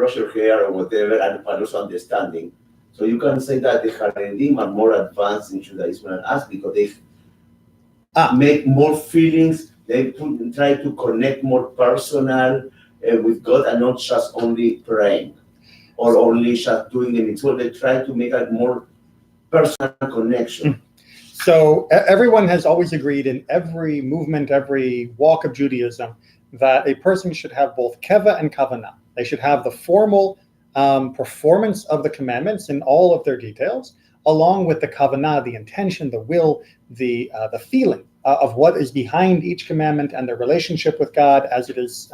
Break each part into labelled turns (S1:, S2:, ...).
S1: brush your hair or whatever, and also understanding. So you can say that the Haredim are more advanced in Judaism than us because they make more feelings. They try to connect more personal with God and not just only praying or only just doing the mitzvot. They try to make a more personal connection.
S2: So everyone has always agreed in every movement, every walk of Judaism, that a person should have both keva and kavanah. They should have the formal performance of the commandments in all of their details, along with the kavanah, the intention, the will, the feeling of what is behind each commandment and their relationship with God as it is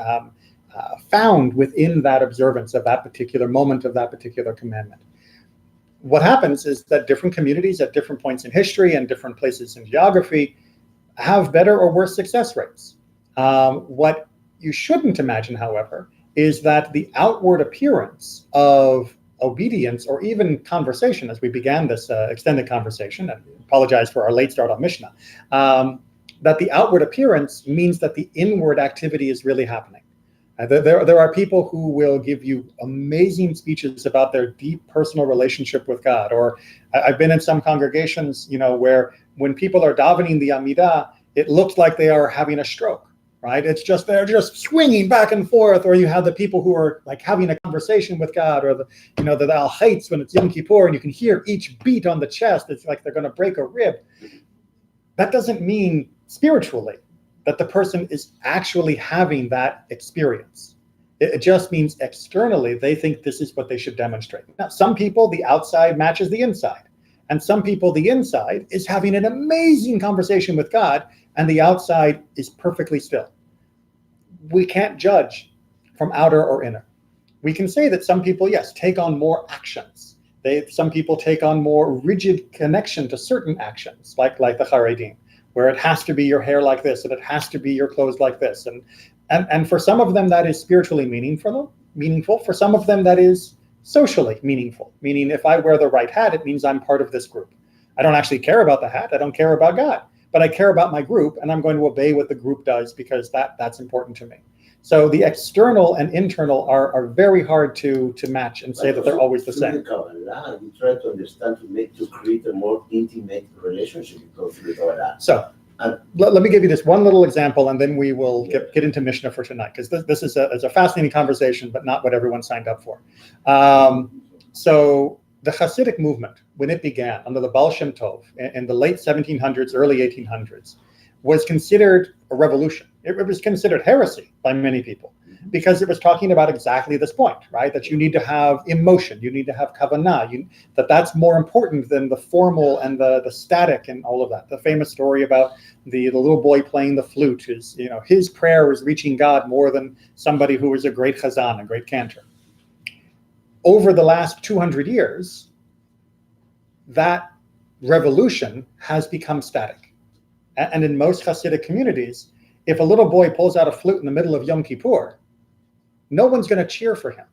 S2: found within that observance of that particular moment of that particular commandment. What happens is that different communities at different points in history and different places in geography have better or worse success rates. What you shouldn't imagine, however, is that the outward appearance of obedience or even conversation, as we began this extended conversation, and apologize for our late start on Mishnah, that the outward appearance means that the inward activity is really happening. There are people who will give you amazing speeches about their deep personal relationship with God. Or I've been in some congregations, where when people are davening the Amidah, it looks like they are having a stroke, right? It's just, they're just swinging back and forth. Or you have the people who are like having a conversation with God, or the Al-Haitz when it's Yom Kippur, and you can hear each beat on the chest. It's like they're going to break a rib. That doesn't mean spiritually that the person is actually having that experience. It just means externally they think this is what they should demonstrate. Now, some people, the outside matches the inside. And some people, the inside is having an amazing conversation with God, and the outside is perfectly still. We can't judge from outer or inner. We can say that some people, yes, take on more actions. Some people take on more rigid connection to certain actions, like the Haredim, where it has to be your hair like this, and it has to be your clothes like this. And for some of them, that is spiritually meaningful. For some of them, that is socially meaningful. Meaning, if I wear the right hat, it means I'm part of this group. I don't actually care about the hat. I don't care about God. But I care about my group, and I'm going to obey what the group does because that's important to me. So the external and internal are very hard to match and say that they're always the same.
S1: Kabbalah, we try to understand to create a more intimate relationship with Allah.
S2: So let me give you this one little example, and then we will get into Mishnah for tonight, because this is a fascinating conversation, but not what everyone signed up for. So the Hasidic movement, when it began under the Baal Shem Tov in the late 1700s, early 1800s, was considered a revolution. It was considered heresy by many people, because it was talking about exactly this point, right? That you need to have emotion, you need to have kavanah, that's more important than the formal and the static and all of that. The famous story about the little boy playing the flute is, his prayer was reaching God more than somebody who was a great chazan, a great cantor. Over the last 200 years, that revolution has become static. And in most Hasidic communities, if a little boy pulls out a flute in the middle of Yom Kippur, no one's going to cheer for him.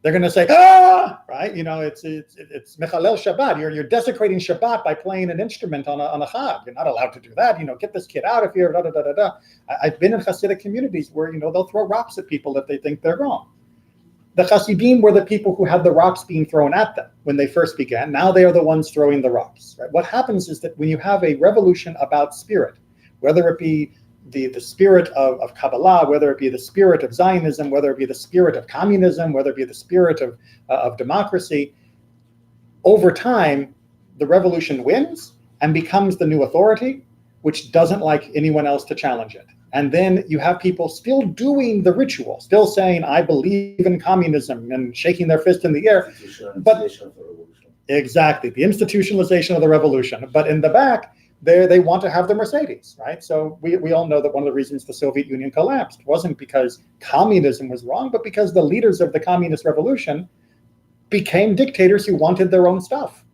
S2: They're going to say, ah, right? It's Mechalel Shabbat. You're desecrating Shabbat by playing an instrument on a Chag. You're not allowed to do that. Get this kid out of here. Da, da, da, da, da. I've been in Hasidic communities where they'll throw rocks at people if they think they're wrong. The Hasidim were the people who had the rocks being thrown at them when they first began. Now they are the ones throwing the rocks. Right? What happens is that when you have a revolution about spirit, whether it be the spirit of Kabbalah, whether it be the spirit of Zionism, whether it be the spirit of communism, whether it be the spirit of democracy, over time, the revolution wins and becomes the new authority, which doesn't like anyone else to challenge it. And then you have people still doing the ritual, still saying, I believe in communism, and shaking their fist in the air. But exactly, the institutionalization of the revolution. But in the back, they want to have the Mercedes, right? So we all know that one of the reasons the Soviet Union collapsed wasn't because communism was wrong, but because the leaders of the communist revolution became dictators who wanted their own stuff.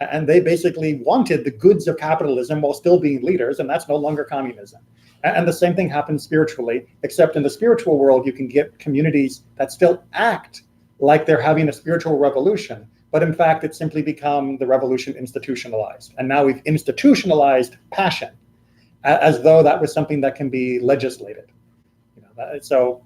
S2: And they basically wanted the goods of capitalism while still being leaders, and that's no longer communism. And the same thing happens spiritually, except in the spiritual world, you can get communities that still act like they're having a spiritual revolution, but in fact, it's simply become the revolution institutionalized. And now we've institutionalized passion as though that was something that can be legislated. So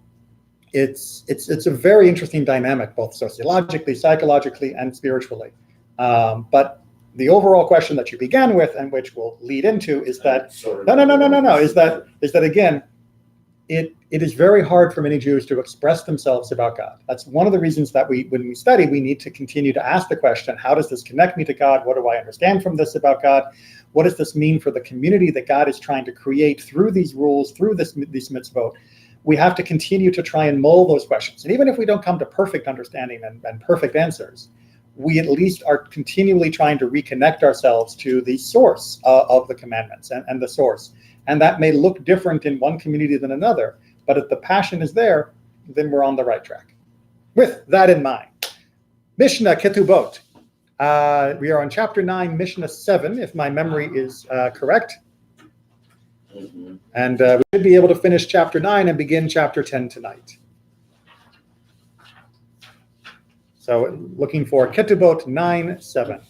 S2: it's a very interesting dynamic, both sociologically, psychologically, and spiritually. But the overall question that you began with, and which we'll lead into, is that no, is that again, it is very hard for many Jews to express themselves about God. That's one of the reasons that when we study, we need to continue to ask the question: how does this connect me to God? What do I understand from this about God? What does this mean for the community that God is trying to create through these rules, through these mitzvot? We have to continue to try and mull those questions. And even if we don't come to perfect understanding and perfect answers, we at least are continually trying to reconnect ourselves to the source of the commandments and the source. And that may look different in one community than another, but if the passion is there, then we're on the right track. With that in mind, Mishnah Ketubot. We are on chapter 9, Mishnah 7, if my memory is correct. And we should be able to finish chapter 9 and begin chapter 10 tonight. So looking for Ketubot 9:7.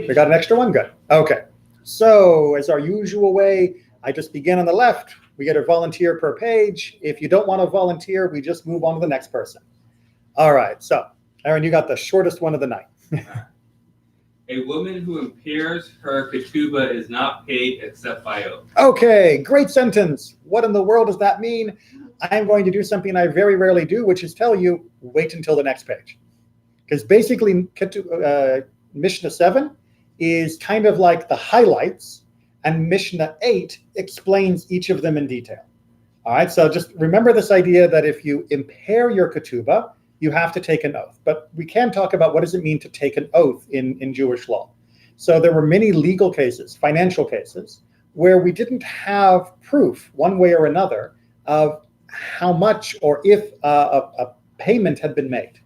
S2: We got an extra one? Good. Okay. So as our usual way, I just begin on the left. We get a volunteer per page. If you don't want to volunteer, we just move on to the next person. All right. So, Aaron, you got the shortest one of the night.
S3: A woman who impairs her ketubah is not paid except by oath.
S2: Okay, great sentence. What in the world does that mean? I am going to do something I very rarely do, which is tell you, wait until the next page. Because basically, Mishnah 7 is kind of like the highlights, and Mishnah 8 explains each of them in detail. All right, so just remember this idea that if you impair your ketubah, you have to take an oath. But we can talk about what does it mean to take an oath in Jewish law. So there were many legal cases, financial cases, where we didn't have proof one way or another of how much or if a payment had been made.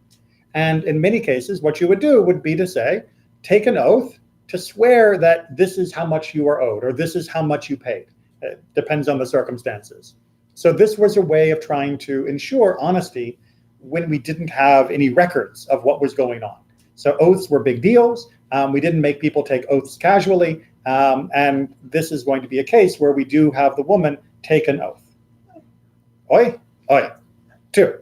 S2: And in many cases, what you would do would be to say, take an oath to swear that this is how much you are owed, or this is how much you paid. It depends on the circumstances. So this was a way of trying to ensure honesty when we didn't have any records of what was going on. So oaths were big deals. We didn't make people take oaths casually. And this is going to be a case where we do have the woman take an oath. Oi. 2.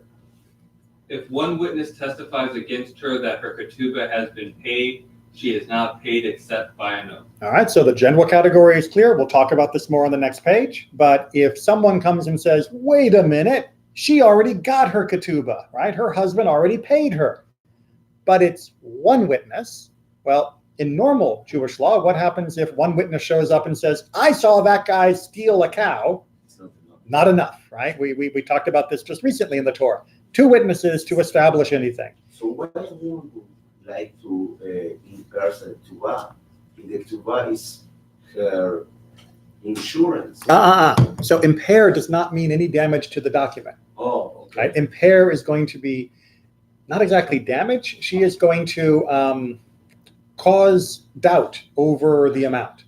S3: If one witness testifies against her that her ketubah has been paid, she is not paid except by an oath.
S2: All right, so the general category is clear. We'll talk about this more on the next page. But if someone comes and says, wait a minute, she already got her ketubah, right? Her husband already paid her. But it's one witness. Well, in normal Jewish law, what happens if one witness shows up and says, I saw that guy steal a cow? Not enough, right? We talked about this just recently in the Torah. 2 witnesses to establish anything.
S1: So why would you like to impair the ketubah? The ketubah is her insurance.
S2: So impair does not mean any damage to the document.
S1: Oh, okay.
S2: Right? Impair is going to be not exactly damage. She is going to cause doubt over the amount.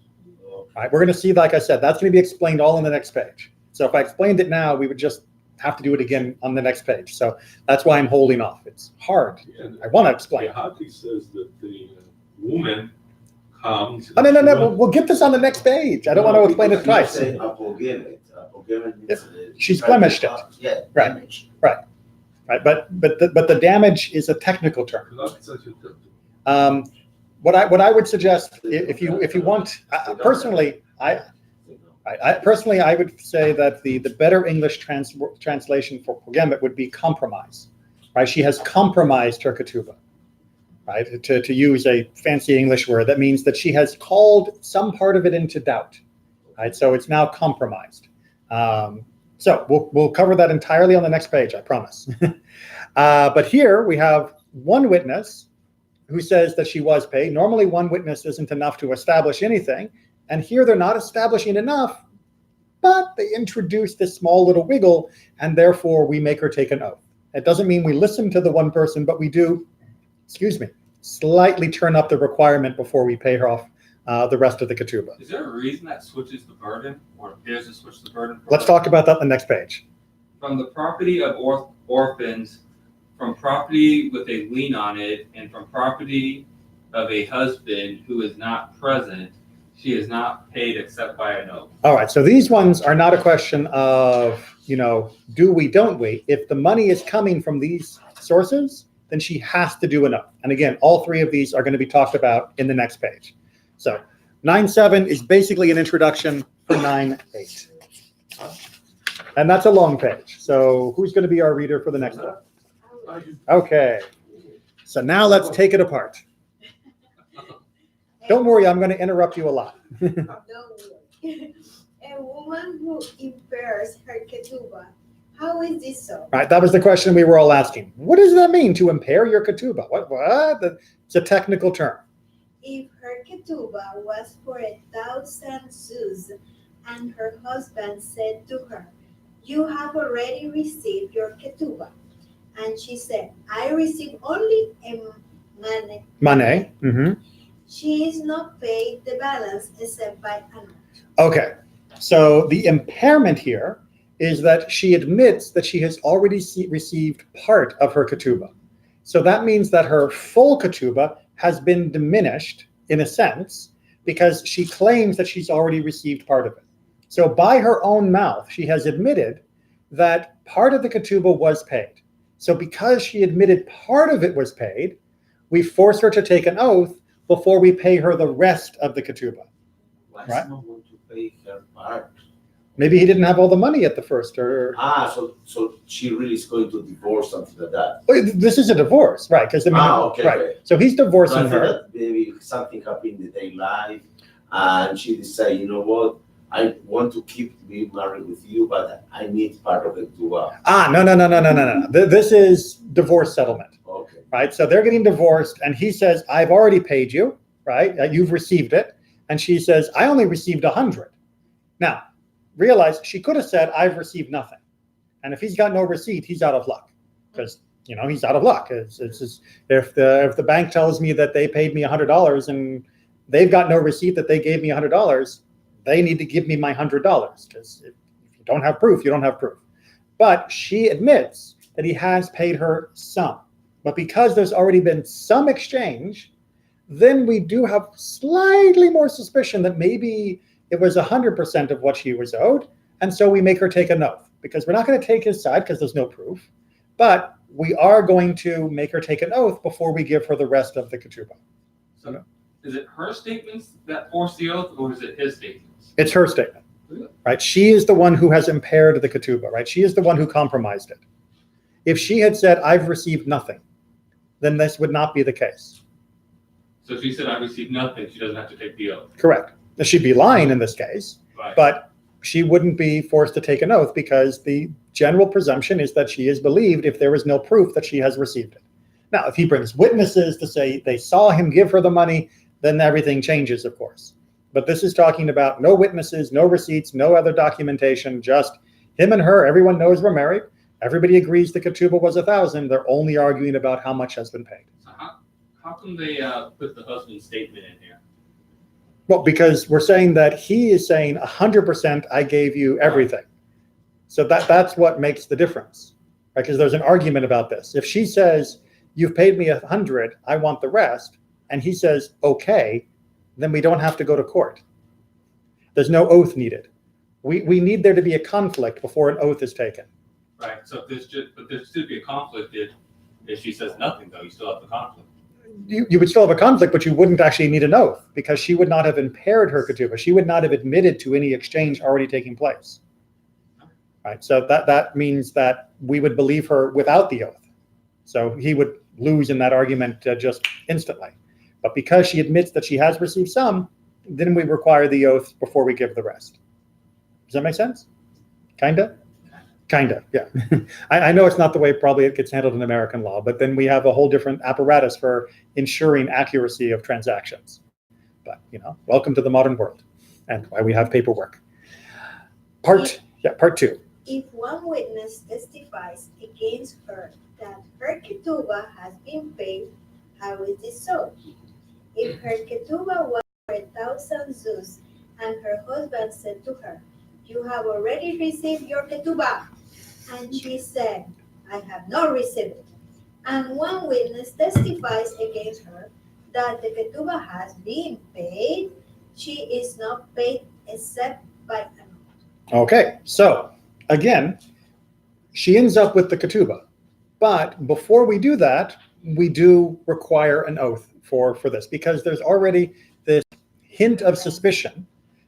S1: Okay.
S2: Right? We're going to see, like I said, that's going to be explained all in the next page. So if I explained it now, we would just have to do it again on the next page. So that's why I'm holding off. It's hard.
S4: Yeah,
S2: I want to explain.
S4: Hati says that the woman comes.
S2: No. We'll get this on the next page. I don't want to explain it twice. She's blemished it.
S1: Yeah,
S2: Right.
S1: damaged.
S2: Right. But the damage is a technical term. What I would suggest, if you want, personally, I would say that the better English translation for pogemet would be compromise. Right? She has compromised her ketubah. Right? To use a fancy English word, that means that she has called some part of it into doubt. Right? So it's now compromised. So we'll cover that entirely on the next page, I promise. But here we have one witness who says that she was paid. Normally one witness isn't enough to establish anything. And here they're not establishing enough, but they introduce this small little wiggle, and therefore we make her take an oath. It doesn't mean we listen to the one person, but we do, slightly turn up the requirement before we pay her off the rest of the ketubah.
S3: Is there a reason that switches the burden, or appears to switch the burden?
S2: Let's talk about that on the next page.
S3: From the property of orphans, from property with a lien on it, and from property of a husband who is not present, she is not paid except by an oath.
S2: All right, so these ones are not a question of, do we, don't we? If the money is coming from these sources, then she has to do an oath. And again, all three of these are going to be talked about in the next page. So 9.7 is basically an introduction for 9.8. And that's a long page. So who's going to be our reader for the next one? Okay. So now let's take it apart. Don't worry, I'm going to interrupt you a lot.
S5: Don't worry. A woman who impairs her ketubah, how is this so?
S2: Right, that was the question we were all asking. What does that mean, to impair your ketubah? What? It's a technical term.
S5: If her ketubah was for 1,000 zuz, and her husband said to her, "You have already received your ketubah," and she said, "I received only a mane,"
S2: Mane. Mm-hmm.
S5: she is not paid the balance except by an oath.
S2: Okay, so the impairment here is that she admits that she has already received part of her ketubah. So that means that her full ketubah has been diminished in a sense because she claims that she's already received part of it. So by her own mouth, she has admitted that part of the ketubah was paid. So because she admitted part of it was paid, we force her to take an oath before we pay her the rest of the ketubah.
S1: Why
S2: Right.
S1: someone want to pay her part?
S2: Maybe he didn't have all the money at the first, or
S1: So she really is going to divorce, something like that.
S2: this is a divorce, right? Because
S1: Okay,
S2: right.
S1: okay.
S2: So he's
S1: So I
S2: divorcing
S1: thought
S2: her.
S1: that maybe something happened in the day life, and she decided, you know what, I want to keep being married with you, but I need part of it too.
S2: No. This is divorce settlement,
S1: Okay.
S2: right? So they're getting divorced, and he says, "I've already paid you, right? You've received it," and she says, "I only received 100." Now, realize she could have said, "I've received nothing," and if he's got no receipt, he's out of luck because he's out of luck. It's just, if the bank tells me that they paid me $100 and they've got no receipt that they gave me $100, they need to give me my $100 because if you don't have proof, you don't have proof. But she admits that he has paid her some. But because there's already been some exchange, then we do have slightly more suspicion that maybe it was 100% of what she was owed. And so we make her take an oath because we're not going to take his side because there's no proof. But we are going to make her take an oath before we give her the rest of the ketubah.
S3: So is it her statements that force the oath, or is it his statements?
S2: It's her statement, right? She is the one who has impaired the ketubah, right? She is the one who compromised it. If she had said, "I've received nothing," then this would not be the case.
S3: So if she said, "I received nothing," she doesn't have to take the oath.
S2: Correct. She'd be lying in this case,
S3: Right.
S2: but she wouldn't be forced to take an oath because the general presumption is that she is believed if there is no proof that she has received it. Now, if he brings witnesses to say they saw him give her the money, then everything changes, of course. But this is talking about no witnesses, no receipts, no other documentation, just him and her. Everyone knows we're married. Everybody agrees the ketubah was 1,000. They're only arguing about how much has been paid.
S3: So how come they put the husband's statement in here?
S2: Well, because we're saying that he is saying 100% I gave you everything. So that's what makes the difference, right? Because there's an argument about this. If she says, "You've paid me 100, I want the rest," and he says, "Okay," then we don't have to go to court. There's no oath needed. We need there to be a conflict before an oath is taken.
S3: Right. So but there should be a conflict if she says nothing, though. You still have the conflict.
S2: You would still have a conflict, but you wouldn't actually need an oath because she would not have impaired her ketubah. She would not have admitted to any exchange already taking place. Right. So that means that we would believe her without the oath. So he would lose in that argument just instantly. But because she admits that she has received some, then we require the oath before we give the rest. Does that make sense? Kinda? Kinda, yeah. I know it's not the way probably it gets handled in American law, but then we have a whole different apparatus for ensuring accuracy of transactions. But, welcome to the modern world and why we have paperwork. Part 2.
S5: If one witness testifies against her that her ketubah has been paid, how is this so? If her ketubah was for 1,000 zuz, and her husband said to her, "You have already received your ketubah," and she said, "I have not received it," and one witness testifies against her that the ketubah has been paid, she is not paid except by an oath.
S2: Okay, so again, she ends up with the ketubah. But before we do that, we do require an oath for this, because there's already this hint of suspicion,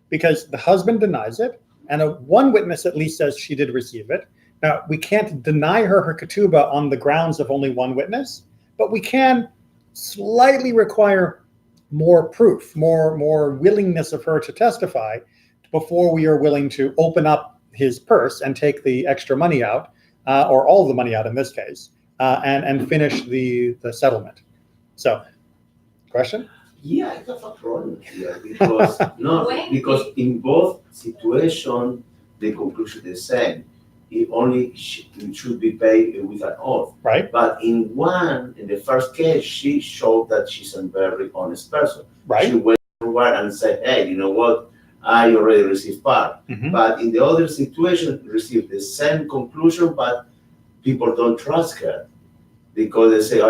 S2: because the husband denies it, and one witness at least says she did receive it. Now, we can't deny her ketubah on the grounds of only one witness, but we can slightly require more proof, more willingness of her to testify before we are willing to open up his purse and take the extra money out, or all of the money out in this case, and finish the settlement. So, question?
S1: Yeah, I have a problem here because in both situations the conclusion is the same. It only should be paid with an oath.
S2: Right.
S1: But in the first case, she showed that she's a very honest person.
S2: Right.
S1: She went forward and said, "Hey, you know what? I already received part."
S2: Mm-hmm.
S1: But in the other situation, received the same conclusion, but people don't trust her because they say,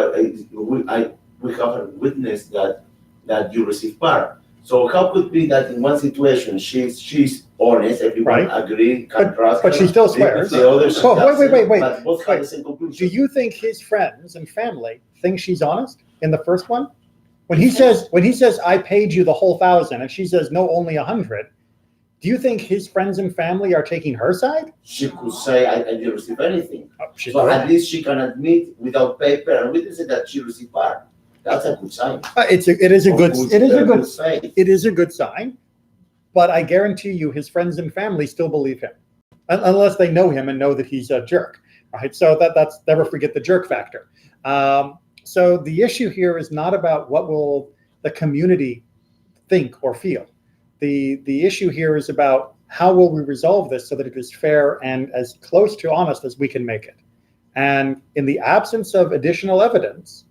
S1: "We have a witness that you received part." So how could it be that in one situation she's honest, everyone agree, can trust her,
S2: but she still swears.
S1: The others
S2: wait.
S1: But both have the same conclusion.
S2: Do you think his friends and family think she's honest in the first one? When he says I paid you the whole 1,000, and she says no, only 100. Do you think his friends and family are taking her side?
S1: She could say I didn't receive anything.
S2: So
S1: at least she can admit without paper and witnesses that she received part. That's a good sign.
S2: It is a good sign, but I guarantee you his friends and family still believe him, unless they know him and know that he's a jerk, right? So that's never forget the jerk factor. So the issue here is not about what will the community think or feel. The issue here is about how will we resolve this so that it is fair and as close to honest as we can make it. And in the absence of additional evidence,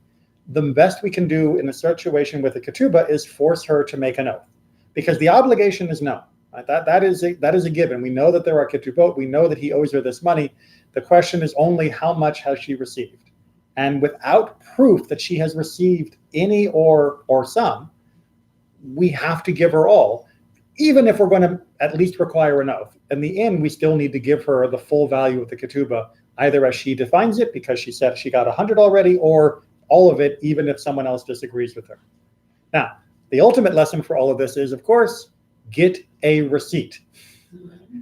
S2: the best we can do in a situation with a ketubah is force her to make an oath, because the obligation is known. Right? That is a given. We know that there are ketubot. We know that he owes her this money. The question is only how much has she received, and without proof that she has received any or some, we have to give her all, even if we're going to at least require an oath. In the end, we still need to give her the full value of the ketubah, either as she defines it, because she said she got 100 already, or all of it, even if someone else disagrees with her. Now, the ultimate lesson for all of this is, of course, get a receipt.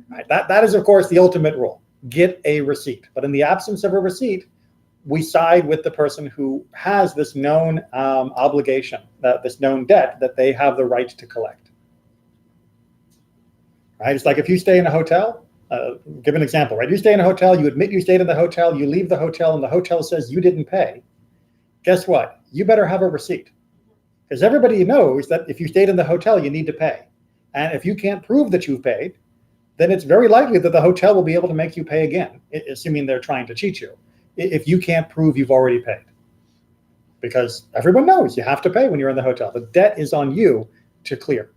S2: Right? That is, of course, the ultimate rule. Get a receipt. But in the absence of a receipt, we side with the person who has this known obligation, this known debt that they have the right to collect. Right? It's like if you stay in a hotel, give an example, right? You stay in a hotel, you admit you stayed in the hotel, you leave the hotel, and the hotel says you didn't pay. Guess what? You better have a receipt, because everybody knows that if you stayed in the hotel, you need to pay. And if you can't prove that you've paid, then it's very likely that the hotel will be able to make you pay again, assuming they're trying to cheat you, if you can't prove you've already paid. Because everyone knows you have to pay when you're in the hotel. The debt is on you to clear.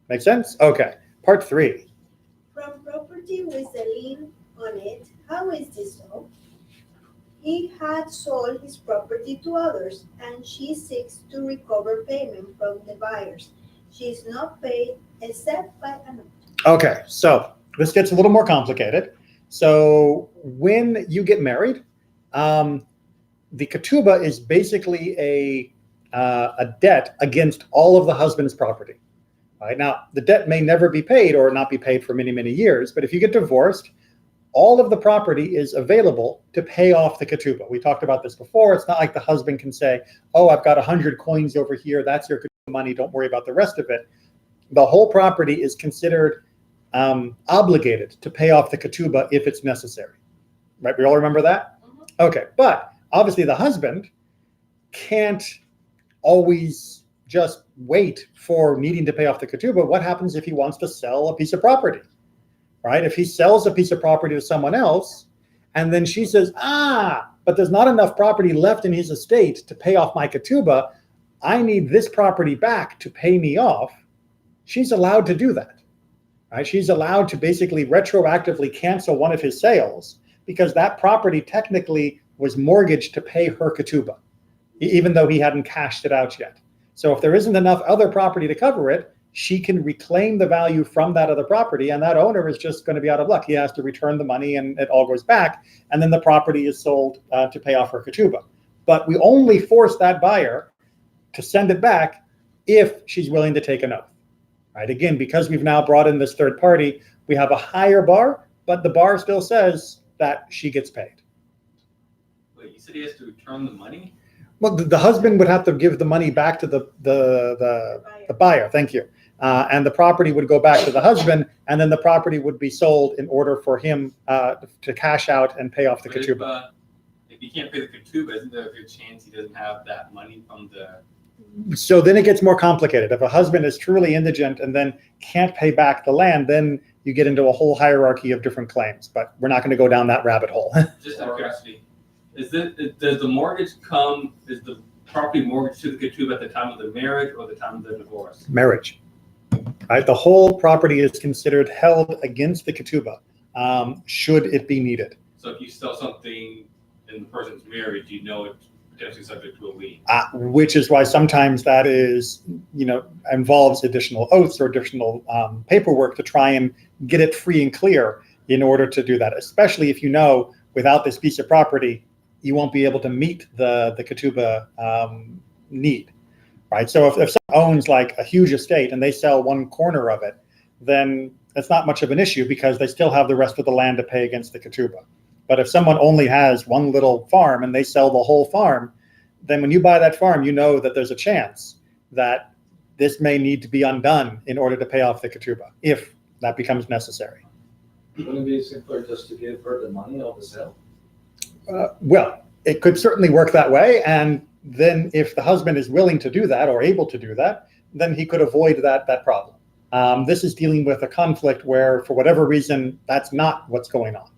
S2: Make sense? Okay. Part 3.
S5: From property with a lien on it, how is this so? He had sold his property to others, and she seeks to recover payment from the buyers. She is not paid except by an oath.
S2: Okay, so this gets a little more complicated. So when you get married, the ketubah is basically a debt against all of the husband's property. Right? Now, the debt may never be paid or not be paid for many, many years, but if you get divorced, all of the property is available to pay off the ketubah. We talked about this before. It's not like the husband can say, oh, I've got 100 coins over here. That's your ketubah money. Don't worry about the rest of it. The whole property is considered obligated to pay off the ketubah if it's necessary. Right? We all remember that? Mm-hmm. Okay. But obviously the husband can't always just wait for needing to pay off the ketubah. What happens if he wants to sell a piece of property? Right? If he sells a piece of property to someone else, and then she says, but there's not enough property left in his estate to pay off my ketubah, I need this property back to pay me off, she's allowed to do that. Right? She's allowed to basically retroactively cancel one of his sales, because that property technically was mortgaged to pay her ketubah, even though he hadn't cashed it out yet. So if there isn't enough other property to cover it, she can reclaim the value from that other property, and that owner is just going to be out of luck. He has to return the money, and it all goes back, and then the property is sold to pay off her ketubah. But we only force that buyer to send it back if she's willing to take an oath. Right? Again, because we've now brought in this third party, we have a higher bar, but the bar still says that she gets paid.
S3: Wait, you said he has to return the money?
S2: Well, the husband would have to give the money back to the buyer. Thank you. And the property would go back to the husband, and then the property would be sold in order for him to cash out and pay off the ketubah.
S3: If he can't pay the ketubah, isn't there a good chance he doesn't have that money from the...
S2: So then it gets more complicated. If a husband is truly indigent and then can't pay back the land, then you get into a whole hierarchy of different claims. But we're not going to go down that rabbit hole.
S3: Just out of curiosity, does the property mortgaged to the ketubah at the time of the marriage or the time of the divorce?
S2: Marriage. Right? The whole property is considered held against the ketubah, should it be needed.
S3: So if you sell something and the person's married, you know it's potentially subject to a lien.
S2: Which is why sometimes that is, involves additional oaths or additional paperwork to try and get it free and clear in order to do that. Especially if without this piece of property, you won't be able to meet the ketubah need. Right. So if someone owns like a huge estate and they sell one corner of it, then that's not much of an issue because they still have the rest of the land to pay against the ketubah. But if someone only has one little farm and they sell the whole farm, then when you buy that farm, you know that there's a chance that this may need to be undone in order to pay off the ketubah, if that becomes necessary.
S6: Wouldn't it be simpler just to give her the money of the sale?
S2: Well, it could certainly work that way. And then if the husband is willing to do that or able to do that, then he could avoid that problem. This is dealing with a conflict where, for whatever reason, that's not what's going on.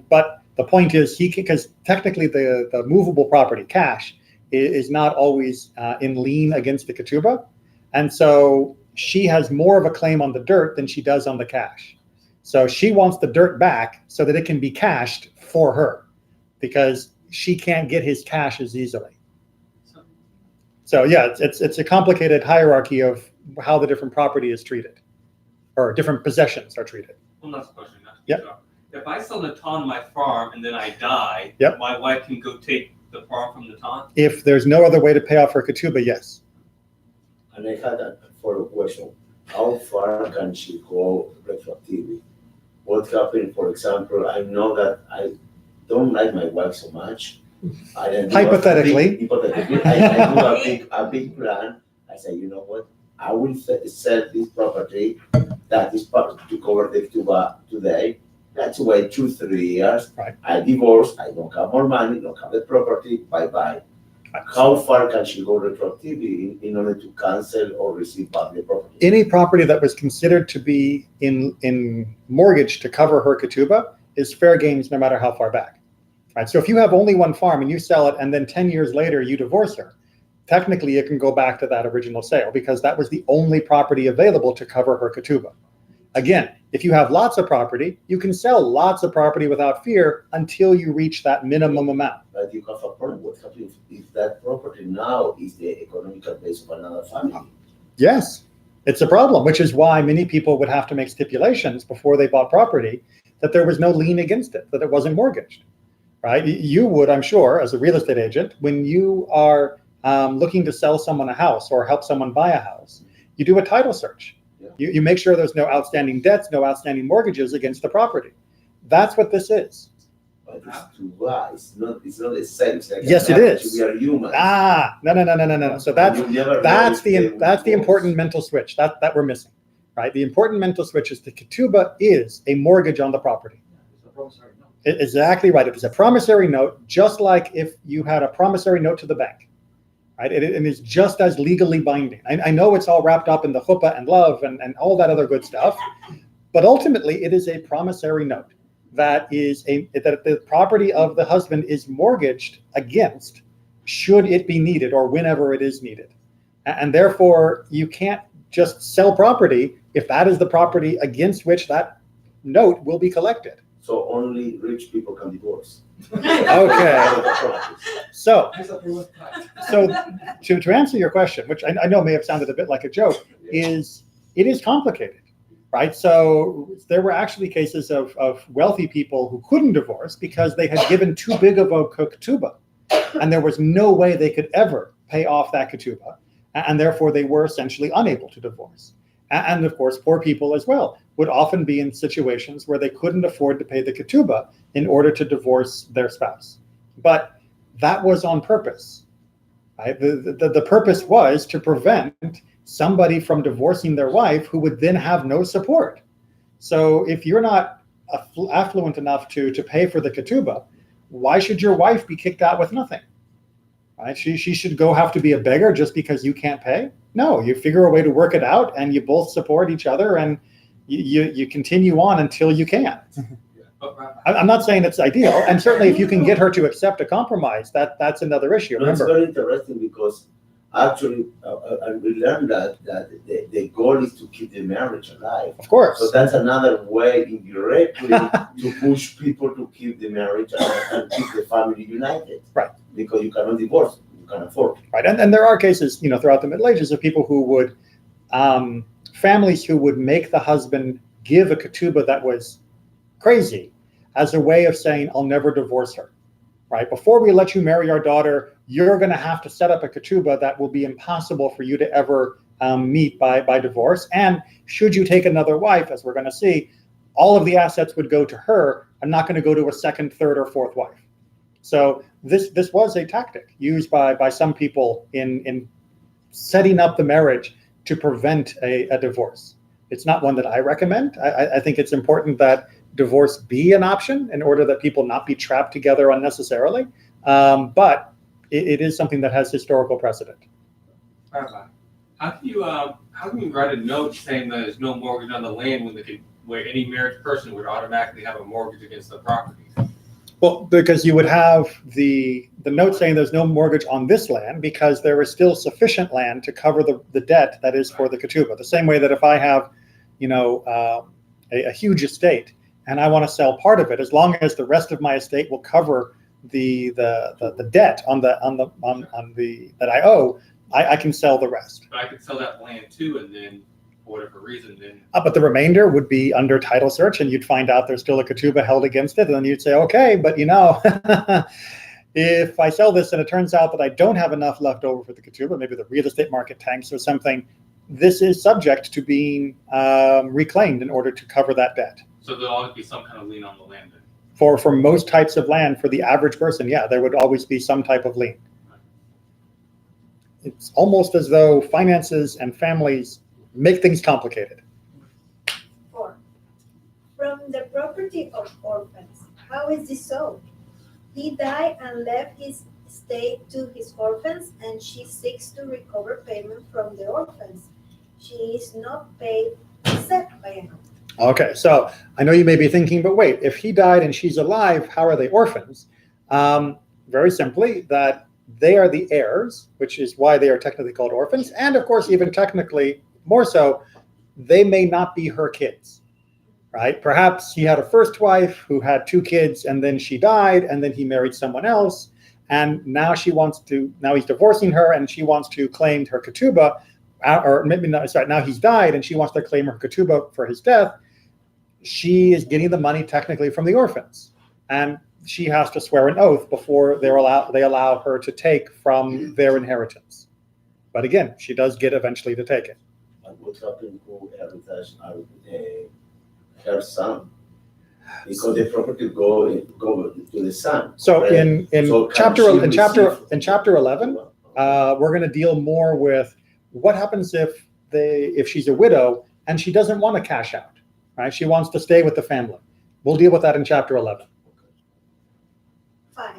S2: But the point is, because technically the movable property, cash, is not always in lien against the ketubah, and so she has more of a claim on the dirt than she does on the cash. So she wants the dirt back so that it can be cashed for her, because she can't get his cash as easily. So yeah, it's a complicated hierarchy of how the different property is treated, or different possessions are treated.
S3: One last question.
S2: Yep.
S3: If I sell Natan my farm and then I die,
S2: Yep.
S3: My wife can go take the farm from Natan?
S2: If there's no other way to pay off her ketubah, yes.
S1: And I had a follow-up question. How far can she go retroactively? What happened, for example, I know that I don't like my wife so much.
S2: Hypothetically.
S1: I do a big plan. I say, you know what? I will sell this property that is part to cover the ketubah today. Let's wait 2-3 years.
S2: Right.
S1: I divorce. I don't have more money. Don't have the property. Bye-bye. How far can she go retroactively in order to cancel or receive back the property?
S2: Any property that was considered to be in mortgage to cover her ketubah is fair games no matter how far back. Right. So if you have only one farm and you sell it and then 10 years later you divorce her, technically it can go back to that original sale because that was the only property available to cover her ketubah. Again, if you have lots of property, you can sell lots of property without fear until you reach that minimum amount.
S1: But you have a problem. What happens if that property now is the economical base of another family?
S2: Yes, it's a problem, which is why many people would have to make stipulations before they bought property that there was no lien against it, that it wasn't mortgaged, right? You would, I'm sure, as a real estate agent, when you are looking to sell someone a house or help someone buy a house, you do a title search. You make sure there's no outstanding debts, no outstanding mortgages against the property. That's what this is.
S1: But it's too wide. It's not the same. It's like
S2: Yes, it is.
S1: We are human.
S2: No. So that's the important mental switch that we're missing, right? The important mental switch is the ketubah is a mortgage on the property. Exactly right. It is a promissory note, just like if you had a promissory note to the bank. Right? It is just as legally binding. I know it's all wrapped up in the chuppah and love and all that other good stuff, but ultimately it is a promissory note that the property of the husband is mortgaged against should it be needed or whenever it is needed. And therefore, you can't just sell property if that is the property against which that note will be collected.
S1: So only rich people can divorce.
S2: Okay. So to answer your question, which I know may have sounded a bit like a joke, is it is complicated, right? So there were actually cases of wealthy people who couldn't divorce because they had given too big of a ketubah, and there was no way they could ever pay off that ketubah, and therefore they were essentially unable to divorce. And of course, poor people as well would often be in situations where they couldn't afford to pay the ketubah in order to divorce their spouse. But that was on purpose. Right? The purpose was to prevent somebody from divorcing their wife who would then have no support. So if you're not affluent enough to pay for the ketubah, why should your wife be kicked out with nothing? Right? She should have to be a beggar just because you can't pay? No, you figure a way to work it out, and you both support each other, and you continue on until you can. I'm not saying it's ideal, and certainly if you can get her to accept a compromise, that's another issue.
S1: No, it's
S2: Remember,
S1: very interesting because actually we learned that the goal is to keep the marriage alive.
S2: of course.
S1: So that's another way indirectly to push people to keep the marriage and keep the family united.
S2: Right.
S1: Because you cannot divorce, you can afford.
S2: Right, and there are cases, throughout the Middle Ages of people who would, families who would make the husband give a ketubah that was crazy as a way of saying, I'll never divorce her, right? Before we let you marry our daughter, you're going to have to set up a ketubah that will be impossible for you to ever meet by divorce. And should you take another wife, as we're going to see, all of the assets would go to her and not going to go to a second, third, or fourth wife. So this was a tactic used by some people in setting up the marriage to prevent a divorce. It's not one that I recommend. I think it's important that divorce be an option in order that people not be trapped together unnecessarily. But it is something that has historical precedent.
S3: How can you write a note saying that there's no mortgage on the land where any married person would automatically have a mortgage against the property?
S2: Well, because you would have the note saying there's no mortgage on this land because there is still sufficient land to cover the debt that is for the ketubah. The same way that if I have, a huge estate and I want to sell part of it, as long as the rest of my estate will cover the debt on the that I owe, I can sell the rest.
S3: But I could sell that land too, and then for whatever reason, then.
S2: But the remainder would be under title search, and you'd find out there's still a ketubah held against it, and then you'd say, okay, but if I sell this and it turns out that I don't have enough left over for the ketubah, maybe the real estate market tanks or something, this is subject to being reclaimed in order to cover that debt.
S3: So there'll always be some kind of lien on the land then?
S2: For most types of land, for the average person, yeah, there would always be some type of lien. It's almost as though finances and families make things complicated.
S5: 4. From the property of orphans. How is this so? He died and left his estate to his orphans, and she seeks to recover payment from the orphans. She is not paid except by an oath.
S2: Okay, so I know you may be thinking, but wait, if he died and she's alive, how are they orphans? Very simply, that they are the heirs, which is why they are technically called orphans. And of course, even technically, more so, they may not be her kids, right? Perhaps he had a first wife who had 2 kids, and then she died, and then he married someone else. And now now he's divorcing her, and she wants to claim her ketubah, or maybe not, sorry, now he's died, and she wants to claim her ketubah for his death. She is getting the money technically from the orphans, and she has to swear an oath before they allow her to take from their inheritance. But again, she does get eventually to take it.
S1: And what happened to her son? Because the property go to the son.
S2: So
S1: right?
S2: in
S1: So
S2: chapter
S1: can she
S2: in chapter 11, we're going to deal more with what happens if she's a widow and she doesn't want to cash out, right? She wants to stay with the family. We'll deal with that in chapter 11.
S5: 5.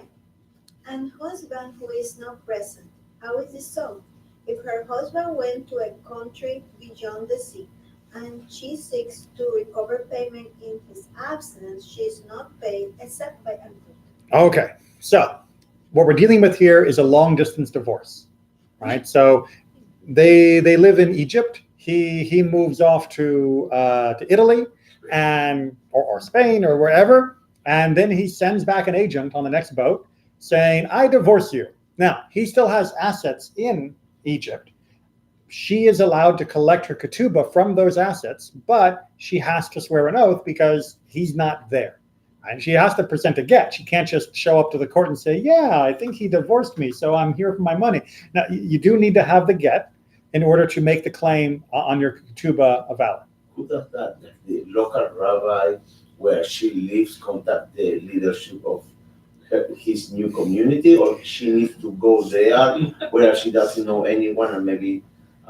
S5: An husband who is not present. How is this so? If her husband went to a country beyond the sea, and she seeks to recover payment in his absence, she is not paid except by an oath.
S2: Okay, so what we're dealing with here is a long-distance divorce, right? So they live in Egypt. He moves off to Italy, and or Spain or wherever, and then he sends back an agent on the next boat saying, I divorce you. Now, he still has assets in Egypt. She is allowed to collect her ketubah from those assets, but she has to swear an oath because he's not there. And she has to present a get. She can't just show up to the court and say, yeah, I think he divorced me, so I'm here for my money. Now, you do need to have the get in order to make the claim on your ketubah valid.
S1: Who does that? The local rabbi where she lives contact the leadership of his new community, or she needs to go there where she doesn't know anyone and maybe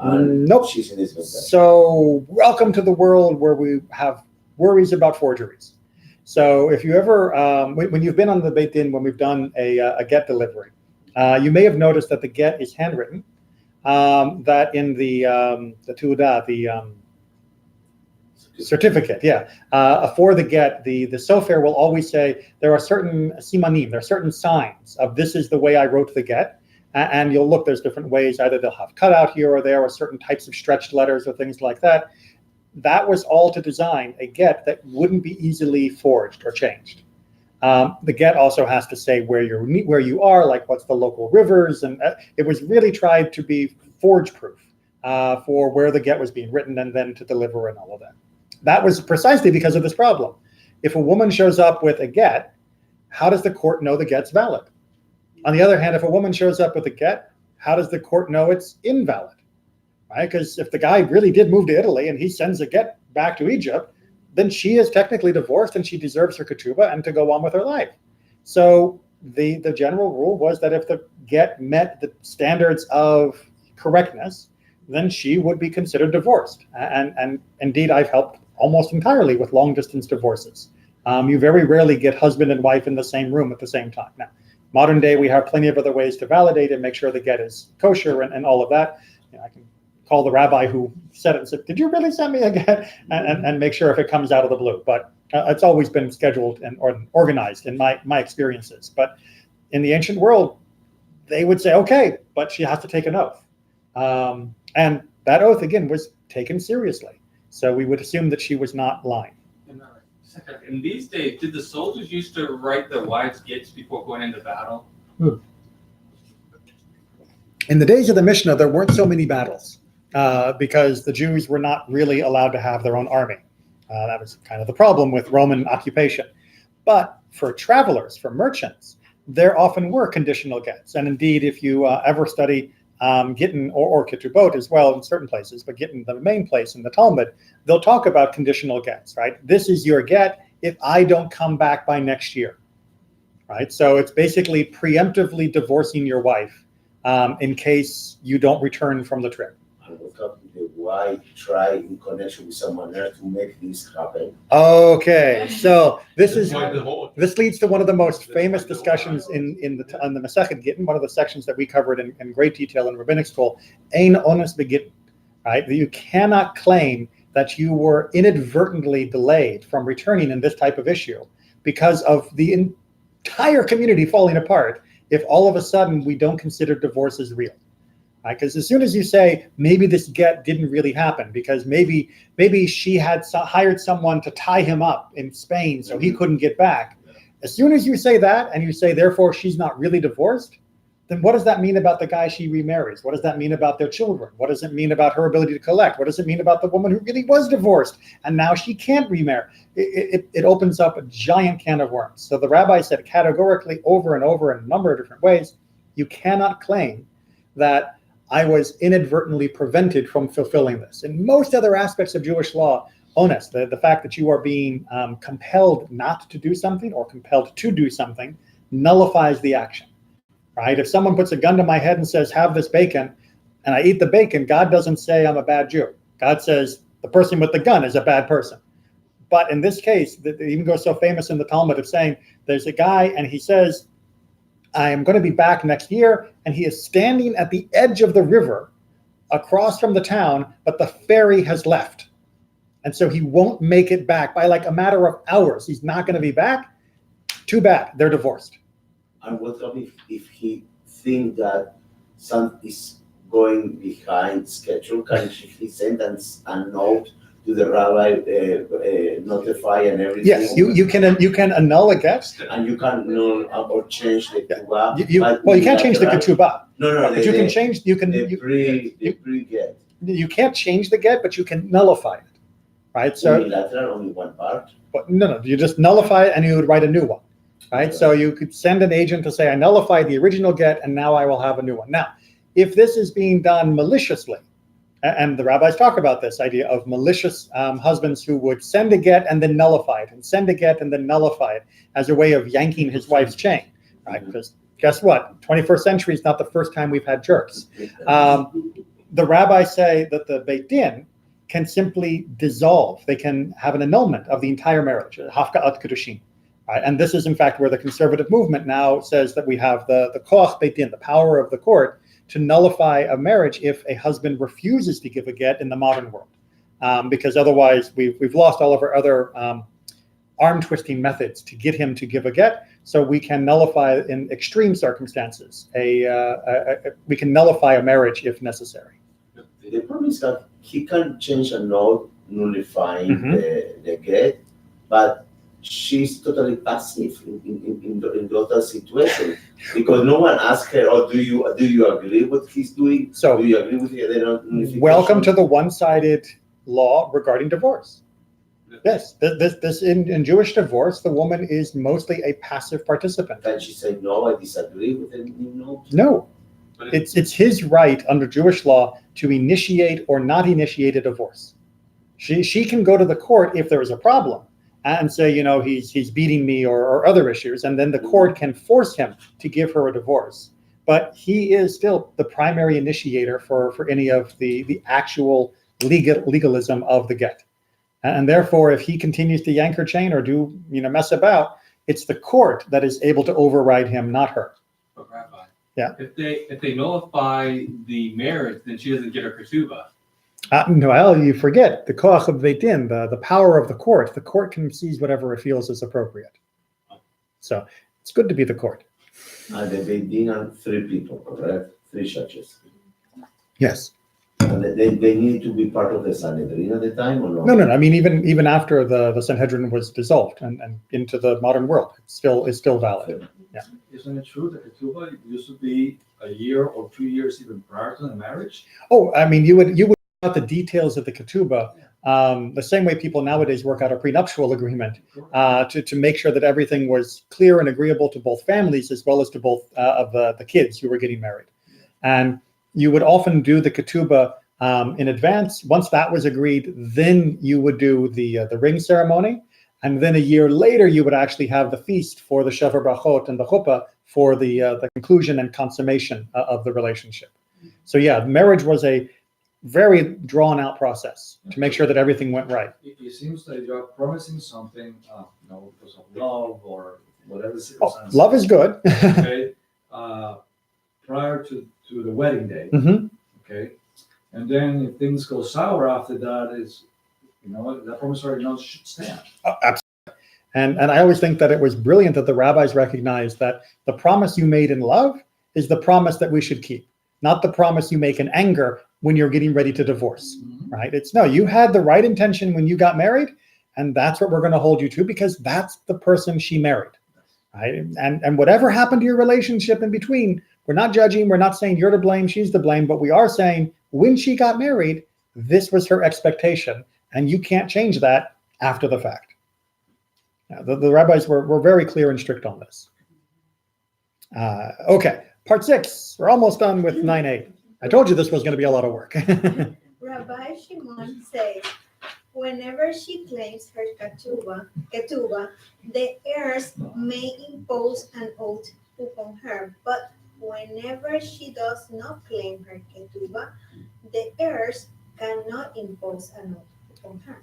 S2: nope.
S1: she's in this business.
S2: So welcome to the world where we have worries about forgeries. So if you ever, when you've been on the Beit Din, when we've done a get delivery, you may have noticed that the get is handwritten, that in the tu'udah, the certificate, for the get, the sofer will always say there are certain simanim, there are certain signs of this is the way I wrote the get, and you'll look, there's different ways, either they'll have cutout here or there, or certain types of stretched letters or things like that. That was all to design a get that wouldn't be easily forged or changed. The get also has to say where you are, like what's the local rivers, and it was really tried to be forge-proof for where the get was being written and then to deliver and all of that. That was precisely because of this problem. If a woman shows up with a get, how does the court know the get's valid? On the other hand, if a woman shows up with a get, how does the court know it's invalid? Right? Because if the guy really did move to Italy and he sends a get back to Egypt, then she is technically divorced and she deserves her ketubah and to go on with her life. So the general rule was that if the get met the standards of correctness, then she would be considered divorced. And indeed, I've helped almost entirely with long distance divorces. You very rarely get husband and wife in the same room at the same time. Now, modern day, we have plenty of other ways to validate and make sure the get is kosher and all of that. I can call the rabbi who said it and said, did you really send me a get? And make sure if it comes out of the blue. But it's always been scheduled and organized in my experiences. But in the ancient world, they would say, okay, but she has to take an oath. And that oath, again, was taken seriously. So we would assume that she was not lying.
S3: In these days, did the soldiers used to write their wives' gets before going into battle?
S2: In the days of the Mishnah, there weren't so many battles because the Jews were not really allowed to have their own army. That was kind of the problem with Roman occupation. But for travelers, for merchants, there often were conditional gets. And indeed, if you ever study Gittin or Ketubot as well in certain places, but Gittin, the main place in the Talmud, they'll talk about conditional gets, right? This is your get if I don't come back by next year, right? So it's basically preemptively divorcing your wife in case you don't return from the trip.
S1: Why try in connection with someone else to make this happen?
S2: Okay, so this leads to one of the most famous discussions on the Masechet Gittin, one of the sections that we covered in great detail in rabbinic school, Ein Ones Begittin, right? You cannot claim that you were inadvertently delayed from returning in this type of issue because of the entire community falling apart if all of a sudden we don't consider divorce as real. Because as soon as you say, maybe this get didn't really happen, because maybe she had hired someone to tie him up in Spain so he couldn't get back. As soon as you say that and you say, therefore, she's not really divorced, then what does that mean about the guy she remarries? What does that mean about their children? What does it mean about her ability to collect? What does it mean about the woman who really was divorced and now she can't remarry? It opens up a giant can of worms. So the rabbi said categorically over and over in a number of different ways, you cannot claim that I was inadvertently prevented from fulfilling this. In most other aspects of Jewish law, onus, the fact that you are being compelled not to do something or compelled to do something nullifies the action, right? If someone puts a gun to my head and says, have this bacon, and I eat the bacon, God doesn't say I'm a bad Jew. God says the person with the gun is a bad person. But in this case, it even goes so famous in the Talmud of saying, there's a guy and he says, I am going to be back next year, and he is standing at the edge of the river across from the town, but the ferry has left. And so he won't make it back by like a matter of hours. He's not going to be back. Too bad. They're divorced.
S1: And what if he thinks that some is going behind schedule? Can he send a note to the rabbi, notify and everything.
S2: Yes, you can annul a get.
S1: And you can null or change the ketubah.
S2: You can't change the ketubah.
S1: No,
S2: But you can change. You can.
S1: the pre-get.
S2: You can't change the get, but you can nullify it, right? So,
S1: Unilateral, only one part.
S2: but no, you just nullify it, and you would write a new one, right? So you could send an agent to say, I nullified the original get, and now I will have a new one. Now, if this is being done maliciously, and the rabbis talk about this idea of malicious husbands who would send a get and then nullify it, and send a get and then nullify it as a way of yanking his wife's chain, right? Because guess what? 21st century is not the first time we've had jerks. The rabbis say that the Beit Din can simply dissolve. They can have an annulment of the entire marriage, hafka'at kedushin. Right? And this is, in fact, where the conservative movement now says that we have the koach Beit Din, the power of the court, to nullify a marriage if a husband refuses to give a get in the modern world. Because otherwise, we've lost all of our other arm-twisting methods to get him to give a get. So we can nullify in extreme circumstances. We can nullify a marriage if necessary.
S1: The problem is that he can change a note nullifying the get, but she's totally passive in the situation because no one asked her, "Oh, do you agree with what he's doing?
S2: So
S1: do you agree with the nullification?"
S2: Welcome to the one-sided law regarding divorce. Yes, this in Jewish divorce, the woman is mostly a passive participant.
S1: Can she say, "No, I disagree with the new note"?
S2: No, it's his right under Jewish law to initiate or not initiate a divorce. She can go to the court if there is a problem and say, he's beating me or other issues, and then the court can force him to give her a divorce. But he is still the primary initiator for any of the actual legalism of the get. And therefore, if he continues to yank her chain or do mess about, it's the court that is able to override him, not her.
S3: But Rabbi,
S2: Yeah.
S3: If they nullify the marriage, then she doesn't get her ketubah.
S2: Well, you forget the koach of Beit Din, the power of the court. The court can seize whatever it feels is appropriate. So it's good to be the court.
S1: And the Beit Din are 3 people, correct? 3 judges.
S2: Yes.
S1: And they need to be part of the Sanhedrin at the time, or no?
S2: No. I mean, even after the Sanhedrin was dissolved and into the modern world, it's still valid. Yeah.
S6: Isn't it true that ketubah used to be a year or 2 years even prior to the marriage?
S2: Oh, I mean, you would out the details of the ketubah the same way people nowadays work out a prenuptial agreement to make sure that everything was clear and agreeable to both families as well as to both of the kids who were getting married. And you would often do the ketubah in advance. Once that was agreed, then you would do the ring ceremony. And then a year later, you would actually have the feast for the Shever Brachot and the chuppah for the conclusion and consummation of the relationship. So yeah, marriage was a very drawn out process to make sure that everything went right.
S6: It seems like you're promising something, because of love or whatever circumstance.
S2: Love is good.
S6: Okay, prior to the wedding day.
S2: Mhm.
S6: Okay, and then if things go sour after that, that promissory note should stand.
S2: Absolutely. And I always think that it was brilliant that the rabbis recognized that the promise you made in love is the promise that we should keep, not the promise you make in anger when you're getting ready to divorce, right? You had the right intention when you got married, and that's what we're going to hold you to because that's the person she married, right? And whatever happened to your relationship in between, we're not judging, we're not saying you're to blame, she's to blame, but we are saying when she got married, this was her expectation, and you can't change that after the fact. The rabbis were very clear and strict on this. Okay, part 6. We're almost done with 9a. I told you this was going to be a lot of work.
S5: Rabbi Shimon says, whenever she claims her ketubah, the heirs may impose an oath upon her, but whenever she does not claim her ketubah, the heirs cannot impose an oath.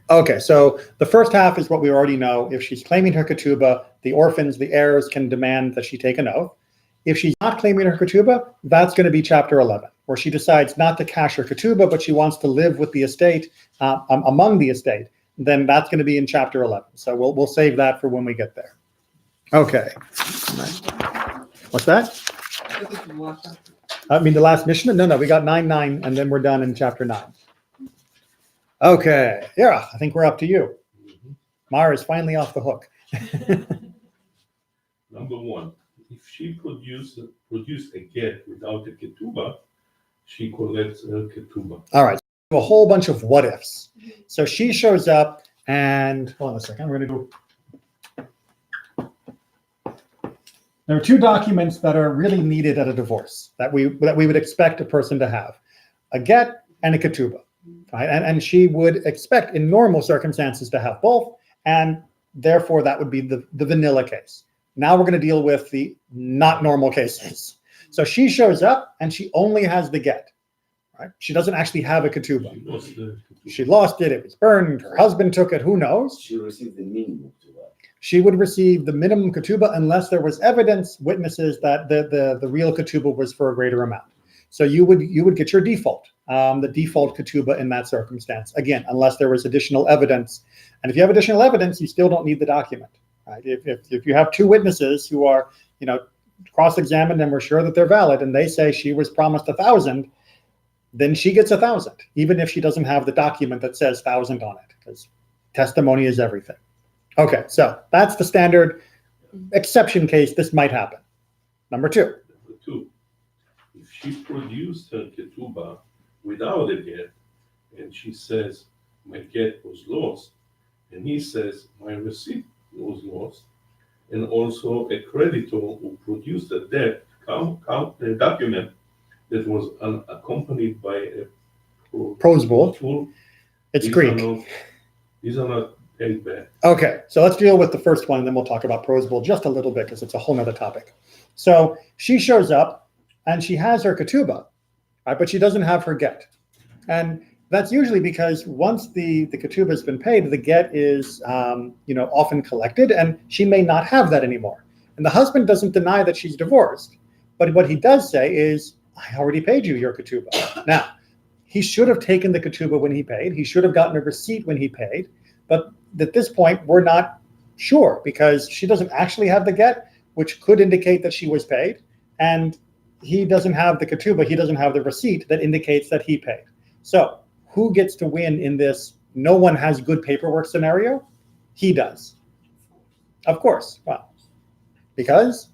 S2: Okay, so the first half is what we already know. If she's claiming her ketubah, the orphans, the heirs can demand that she take an oath. If she's not claiming her ketubah, that's going to be chapter 11, where she decides not to cash her ketubah, but she wants to live with the estate, among the estate. Then that's going to be in chapter 11. So we'll save that for when we get there. Okay. What's that? I mean, the last Mishnah? No, we got 9, and then we're done in chapter 9. Okay, yeah, I think we're up to you.
S4: Mhm.
S2: Mara is finally off the hook.
S4: Number one, if she produce a get without a ketubah, she collects her ketubah.
S2: All right, so a whole bunch of what ifs. So she shows up and, hold on a second, we're going to do. There are two documents that are really needed at a divorce that we would expect a person to have: a get and a ketubah. Right? And she would expect in normal circumstances to have both, and therefore that would be the vanilla case. Now we're going to deal with the not normal cases. So she shows up and she only has the get. Right? She doesn't actually have a ketubah.
S4: She lost the ketubah.
S2: She lost it, it was burned, her husband took it, who knows?
S1: She received the minimum to that.
S2: She would receive the minimum ketubah unless there was evidence, witnesses that the real ketubah was for a greater amount. So you would get your default, the default ketubah in that circumstance. Again, unless there was additional evidence. And if you have additional evidence, you still don't need the document. Right? If you have two witnesses who are, cross-examined and we're sure that they're valid, and they say she was promised 1,000, then she gets 1,000, even if she doesn't have the document that says 1,000 on it, because testimony is everything. Okay, so that's the standard exception case. This might happen. Number two.
S4: Number two, if she produced her ketubah without a get, and she says, my get was lost, and he says, my receipt was lost, and also a creditor who produced a debt a document that was accompanied by a
S2: Prosbul. It's Greek.
S4: These are not paid back.
S2: Okay, so let's deal with the first one, and then we'll talk about Prosbul just a little bit, because it's a whole nother topic. So she shows up, and she has her ketubah, right, but she doesn't have her get. And that's usually because once the ketubah has been paid, the get is often collected, and she may not have that anymore. And the husband doesn't deny that she's divorced, but what he does say is, I already paid you your ketubah. Now, he should have taken the ketubah when he paid. He should have gotten a receipt when he paid. But at this point, we're not sure, because she doesn't actually have the get, which could indicate that she was paid. And he doesn't have the ketubah. He doesn't have the receipt that indicates that he paid. So who gets to win in this no one has good paperwork scenario? He does. Of course. Well, because?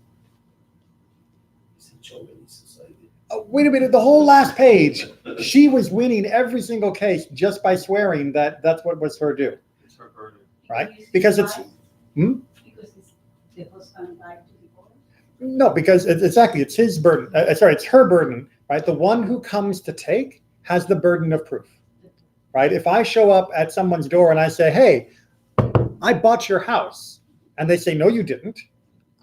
S1: It's a chauvinist society.
S2: Wait a minute, the whole last page, she was winning every single case just by swearing that that's what was her due,
S3: It's her burden.
S2: right? Because it's,
S7: Because it's the husband died to divorce.
S2: no, because it's his burden, it's her burden, right? The one who comes to take has the burden of proof, right? If I show up at someone's door and I say, hey, I bought your house, and they say, no, you didn't,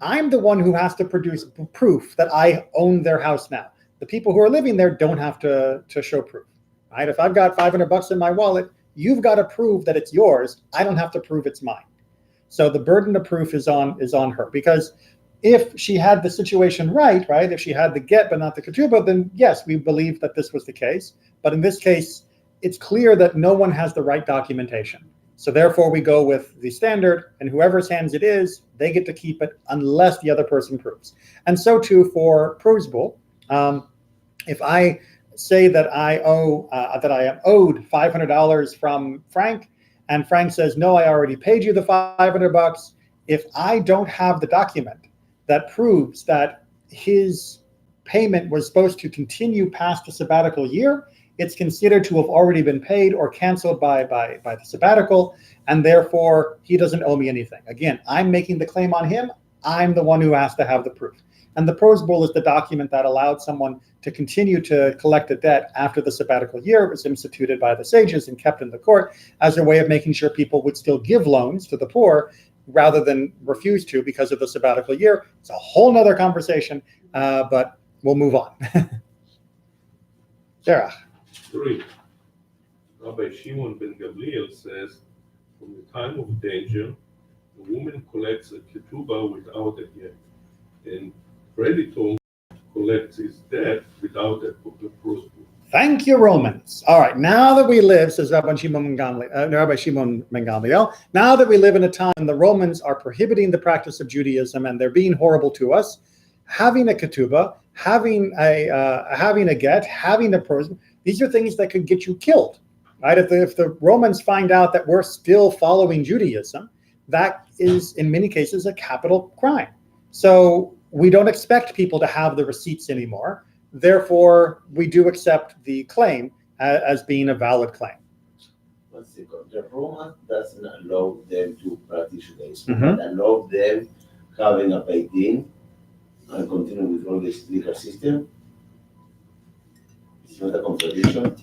S2: I'm the one who has to produce proof that I own their house now. The people who are living there don't have to show proof, right? If I've got $500 in my wallet, you've got to prove that it's yours. I don't have to prove it's mine. So the burden of proof is on her, because if she had the situation right, if she had the get but not the ketubah, then yes, we believe that this was the case. But in this case, it's clear that no one has the right documentation. So therefore, we go with the standard, and whoever's hands it is, they get to keep it unless the other person proves. And so too for Prosbul. If I say that I am owed $500 from Frank, and Frank says, no, I already paid you the $500, if I don't have the document that proves that his payment was supposed to continue past the sabbatical year, it's considered to have already been paid or canceled by the sabbatical, and therefore he doesn't owe me anything. Again, I'm making the claim on him. I'm the one who has to have the proof. And the Prosbul is the document that allowed someone to continue to collect a debt after the sabbatical year. It was instituted by the sages and kept in the court as a way of making sure people would still give loans to the poor rather than refuse to because of the sabbatical year. It's a whole nother conversation, but we'll move on. Sarah.
S4: 3. Rabbi Shimon ben Gamliel says, from the time of danger, the woman collects a ketubah without a get, and creditor collects his debt without a prosbul.
S2: Thank you, Romans. All right, now that we live, says Rabbi Shimon ben Gamliel, now that we live in a time the Romans are prohibiting the practice of Judaism and they're being horrible to us, having a ketubah, having a get, having a prosbul, these are things that could get you killed. right? If the Romans find out that we're still following Judaism, that is in many cases a capital crime. So we don't expect people to have the receipts anymore. Therefore, we do accept the claim as being a valid claim.
S1: One second. The Roman doesn't allow them to practice Judaism,
S2: Mhm.
S1: but allow them having a Beit Din and continue with all this legal system. It's not a contradiction.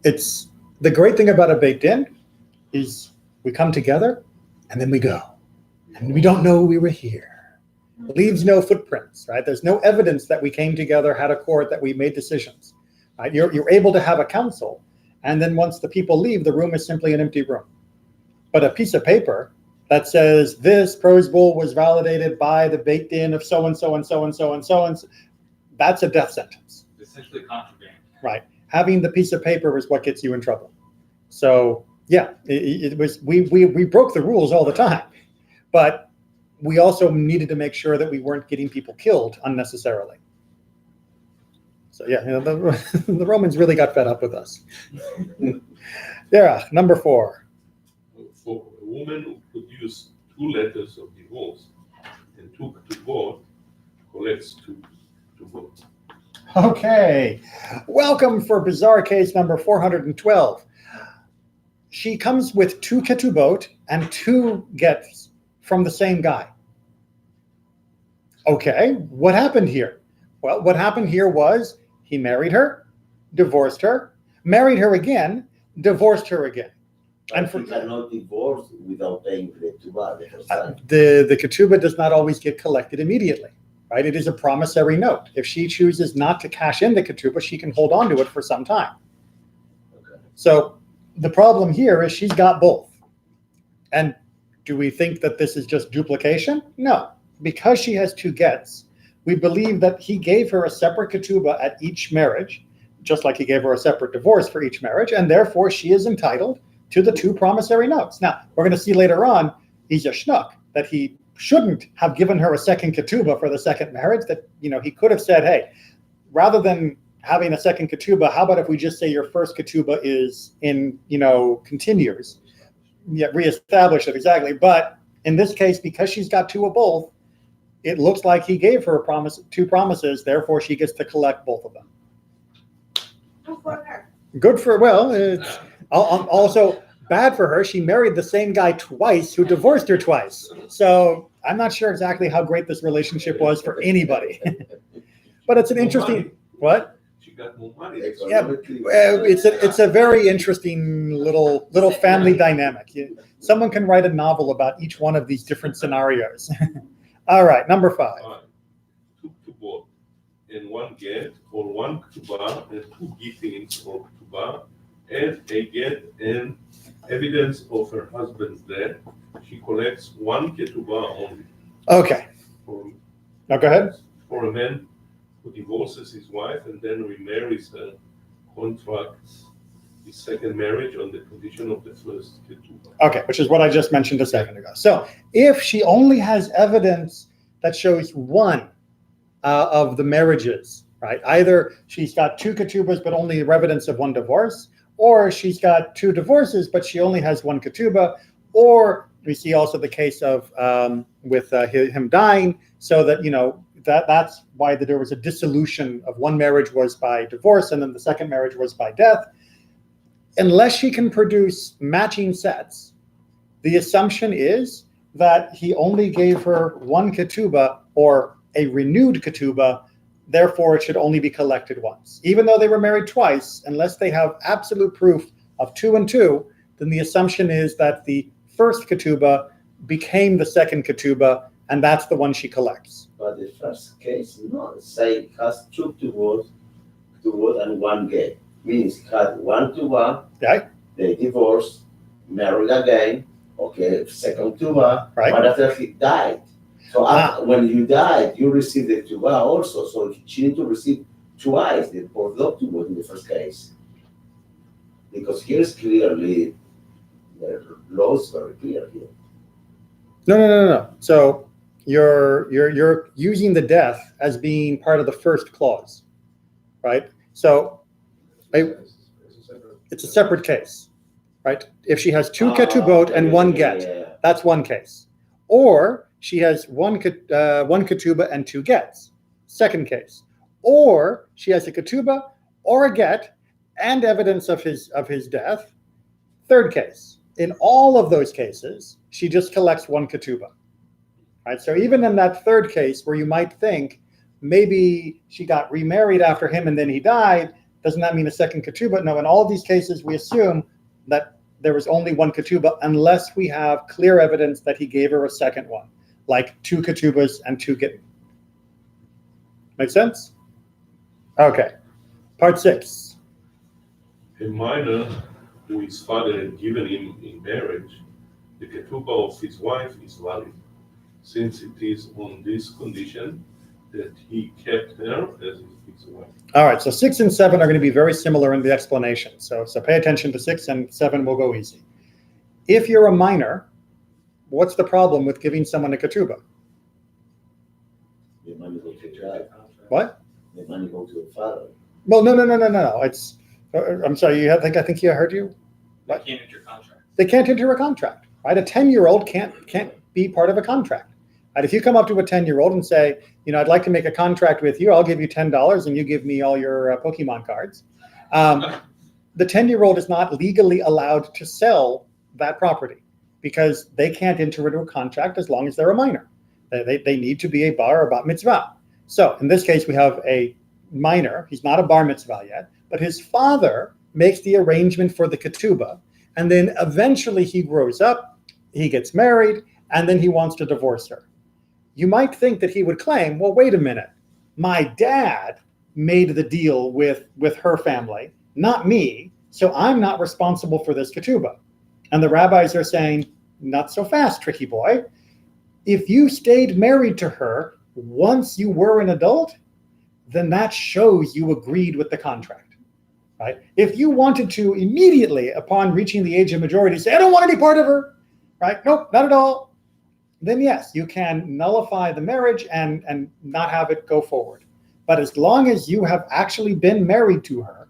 S2: It's the great thing about a Beit Din is we come together and then we go. And we don't know we were here. It leaves no footprints, right? There's no evidence that we came together, had a court, that we made decisions. Right? You're able to have a council, and then once the people leave, the room is simply an empty room. But a piece of paper that says this prose bull was validated by the Beit Din of so and so and so and so and so and so, that's a death sentence.
S3: Essentially contraband.
S2: Right. Having the piece of paper is what gets you in trouble. So yeah, it was we broke the rules all the time, but we also needed to make sure that we weren't getting people killed unnecessarily. So yeah, the Romans really got fed up with us. Yeah, number 4.
S4: For a woman who produced 2 letters of divorce and 2 Ketubot, collects 2 Ketubot.
S2: Okay, welcome for bizarre case number 412. She comes with 2 Ketubot and 2 gets from the same guy. Okay, what happened here? Well, what happened here was he married her, divorced her, married her again, divorced her again. And
S1: You cannot divorce without paying the ketubah the first time.
S2: the ketubah does not always get collected immediately, right? It is a promissory note. If she chooses not to cash in the ketubah, she can hold on to it for some time.
S1: Okay.
S2: So the problem here is she's got both. And do we think that this is just duplication? No. Because she has 2 gets, we believe that he gave her a separate ketubah at each marriage, just like he gave her a separate divorce for each marriage, and therefore she is entitled to the 2 promissory notes. Now, we're going to see later on, he's a schnook, that he shouldn't have given her a second ketubah for the second marriage, that, he could have said, hey, rather than having a second ketubah, how about if we just say your first ketubah is in, continues? Yeah, reestablish it, exactly. But in this case, because she's got 2 of both, it looks like he gave her 2 promises, therefore she gets to collect both of them.
S5: Good for her.
S2: Good for, well, it's also bad for her. She married the same guy twice who divorced her twice. So I'm not sure exactly how great this relationship was for anybody. But it's an interesting, what?
S4: She got more money.
S2: Yeah, it's a very interesting little family dynamic. Someone can write a novel about each one of these different scenarios. All right, number 5.
S4: 2 Ketubot and 1 get, or 1 ketubah and 2 gittings or ketubah, and a get and evidence of her husband's death. She collects 1 ketubah only.
S2: Okay. Now go ahead.
S4: For a man who divorces his wife and then remarries her, contracts his second marriage on the condition of the first ketubah.
S2: Okay, which is what I just mentioned a second ago. So if she only has evidence that shows 1 of the marriages, right? Either she's got 2 ketubahs but only evidence of 1 divorce, or she's got 2 divorces but she only has 1 ketubah, or we see also the case of with him dying, so that that's why there was a dissolution of 1 marriage was by divorce and then the second marriage was by death. Unless she can produce matching sets, the assumption is that he only gave her 1 ketubah or a renewed ketubah, therefore it should only be collected once. Even though they were married twice, unless they have absolute proof of 2 and 2, then the assumption is that the first ketubah became the second ketubah, and that's the one she collects.
S1: But the first case, no, say has 2 ketubot and 1 get. Means had 1 ketubah,
S2: Okay.
S1: they divorced, married again, okay, second ketubah,
S2: Right.
S1: but after he died. So when you died, you received the ketubah also, so she need to receive twice the ketubot in the first case. Because here's clearly, the law is very clear here.
S2: No. So you're using the death as being part of the first clause, right? So It's a separate case, right? If she has two ketubot and one get, that's one case. Or she has one ketubah and two gets, second case. Or she has a ketubah or a get and evidence of his death, third case. In all of those cases, she just collects one ketubah. Right? So even in that third case where you might think maybe she got remarried after him and then he died, doesn't that mean a second ketubah? No, in all of these cases, we assume that there was only one ketubah unless we have clear evidence that he gave her a second one, like two ketubahs and two get. Make sense? Okay. Part 6.
S4: A minor who his father had given him in marriage, the ketubah of his wife is valid, since it is on this condition that he kept her as his wife.
S2: All right, so 6 and 7 are going to be very similar in the explanation. So pay attention to 6 and 7 will go easy. If you're a minor, what's the problem with giving someone a ketubah?
S1: The money goes to the child.
S2: What?
S1: The money goes to the father.
S2: Well, no. It's. I'm sorry. I think you heard you.
S3: They can't enter contract.
S2: They can't enter a contract, right? A 10-year-old can't be part of a contract. Right? If you come up to a 10-year-old and say, I'd like to make a contract with you, I'll give you $10 and you give me all your Pokemon cards. The 10-year-old is not legally allowed to sell that property because they can't enter into a contract as long as they're a minor. They need to be a bar or bat mitzvah. So in this case, we have a minor. He's not a bar mitzvah yet, but his father makes the arrangement for the ketubah. And then eventually he grows up, he gets married, and then he wants to divorce her. You might think that he would claim, well, wait a minute. My dad made the deal with her family, not me, so I'm not responsible for this ketubah. And the rabbis are saying, not so fast, tricky boy. If you stayed married to her once you were an adult, then that shows you agreed with the contract, right? If you wanted to immediately, upon reaching the age of majority, say, I don't want any part of her, right? Nope, not at all. Then yes, you can nullify the marriage and not have it go forward. But as long as you have actually been married to her,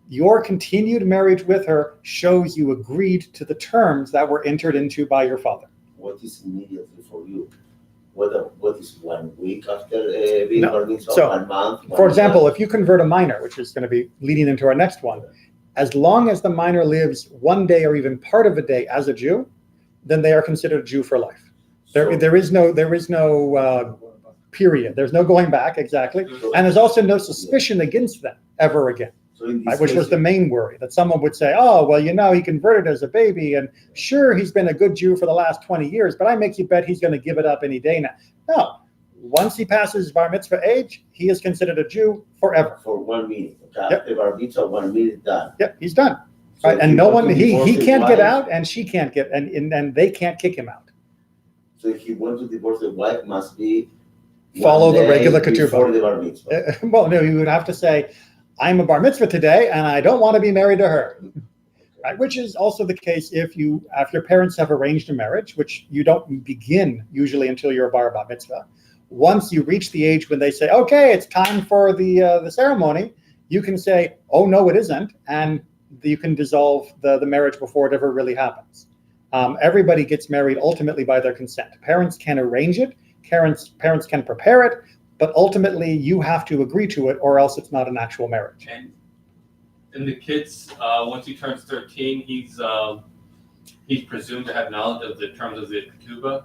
S2: your continued marriage with her shows you agreed to the terms that were entered into by your father.
S1: What is immediately for you? What is 1 week after being bar mitzvah,
S2: So,
S1: 1 month?
S2: For example, if you convert a minor, which is going to be leading into our next one, as long as the minor lives 1 day or even part of a day as a Jew, then they are considered a Jew for life. There is no period. There's no going back, exactly. And there's also no suspicion against them ever again, right, which was the main worry, that someone would say, oh, well, he converted as a baby, and sure, he's been a good Jew for the last 20 years, but I make you bet he's going to give it up any day now. No. Once he passes bar mitzvah age, he is considered a Jew forever.
S1: For 1 minute.
S2: Yep.
S1: After bar mitzvah, 1 minute done.
S2: Yep, he's done.
S1: So
S2: Right? And no one, he can't
S1: wife,
S2: get out, and she can't get, and they can't kick him out.
S1: So if he wants to divorce the wife, must be
S2: Follow the regular
S1: before the
S2: ketubah.
S1: bar mitzvah.
S2: Well, no, you would have to say, I'm a bar mitzvah today, and I don't want to be married to her. Right? Which is also the case if your parents have arranged a marriage, which you don't begin usually until you're a bar mitzvah. Once you reach the age when they say, okay, it's time for the ceremony, you can say, oh, no, it isn't, and you can dissolve the marriage before it ever really happens. Everybody gets married ultimately by their consent. Parents can arrange it, parents can prepare it, but ultimately you have to agree to it, or else it's not an actual marriage.
S3: And the kids, once he turns 13, he's presumed to have knowledge of the terms of the ketubah.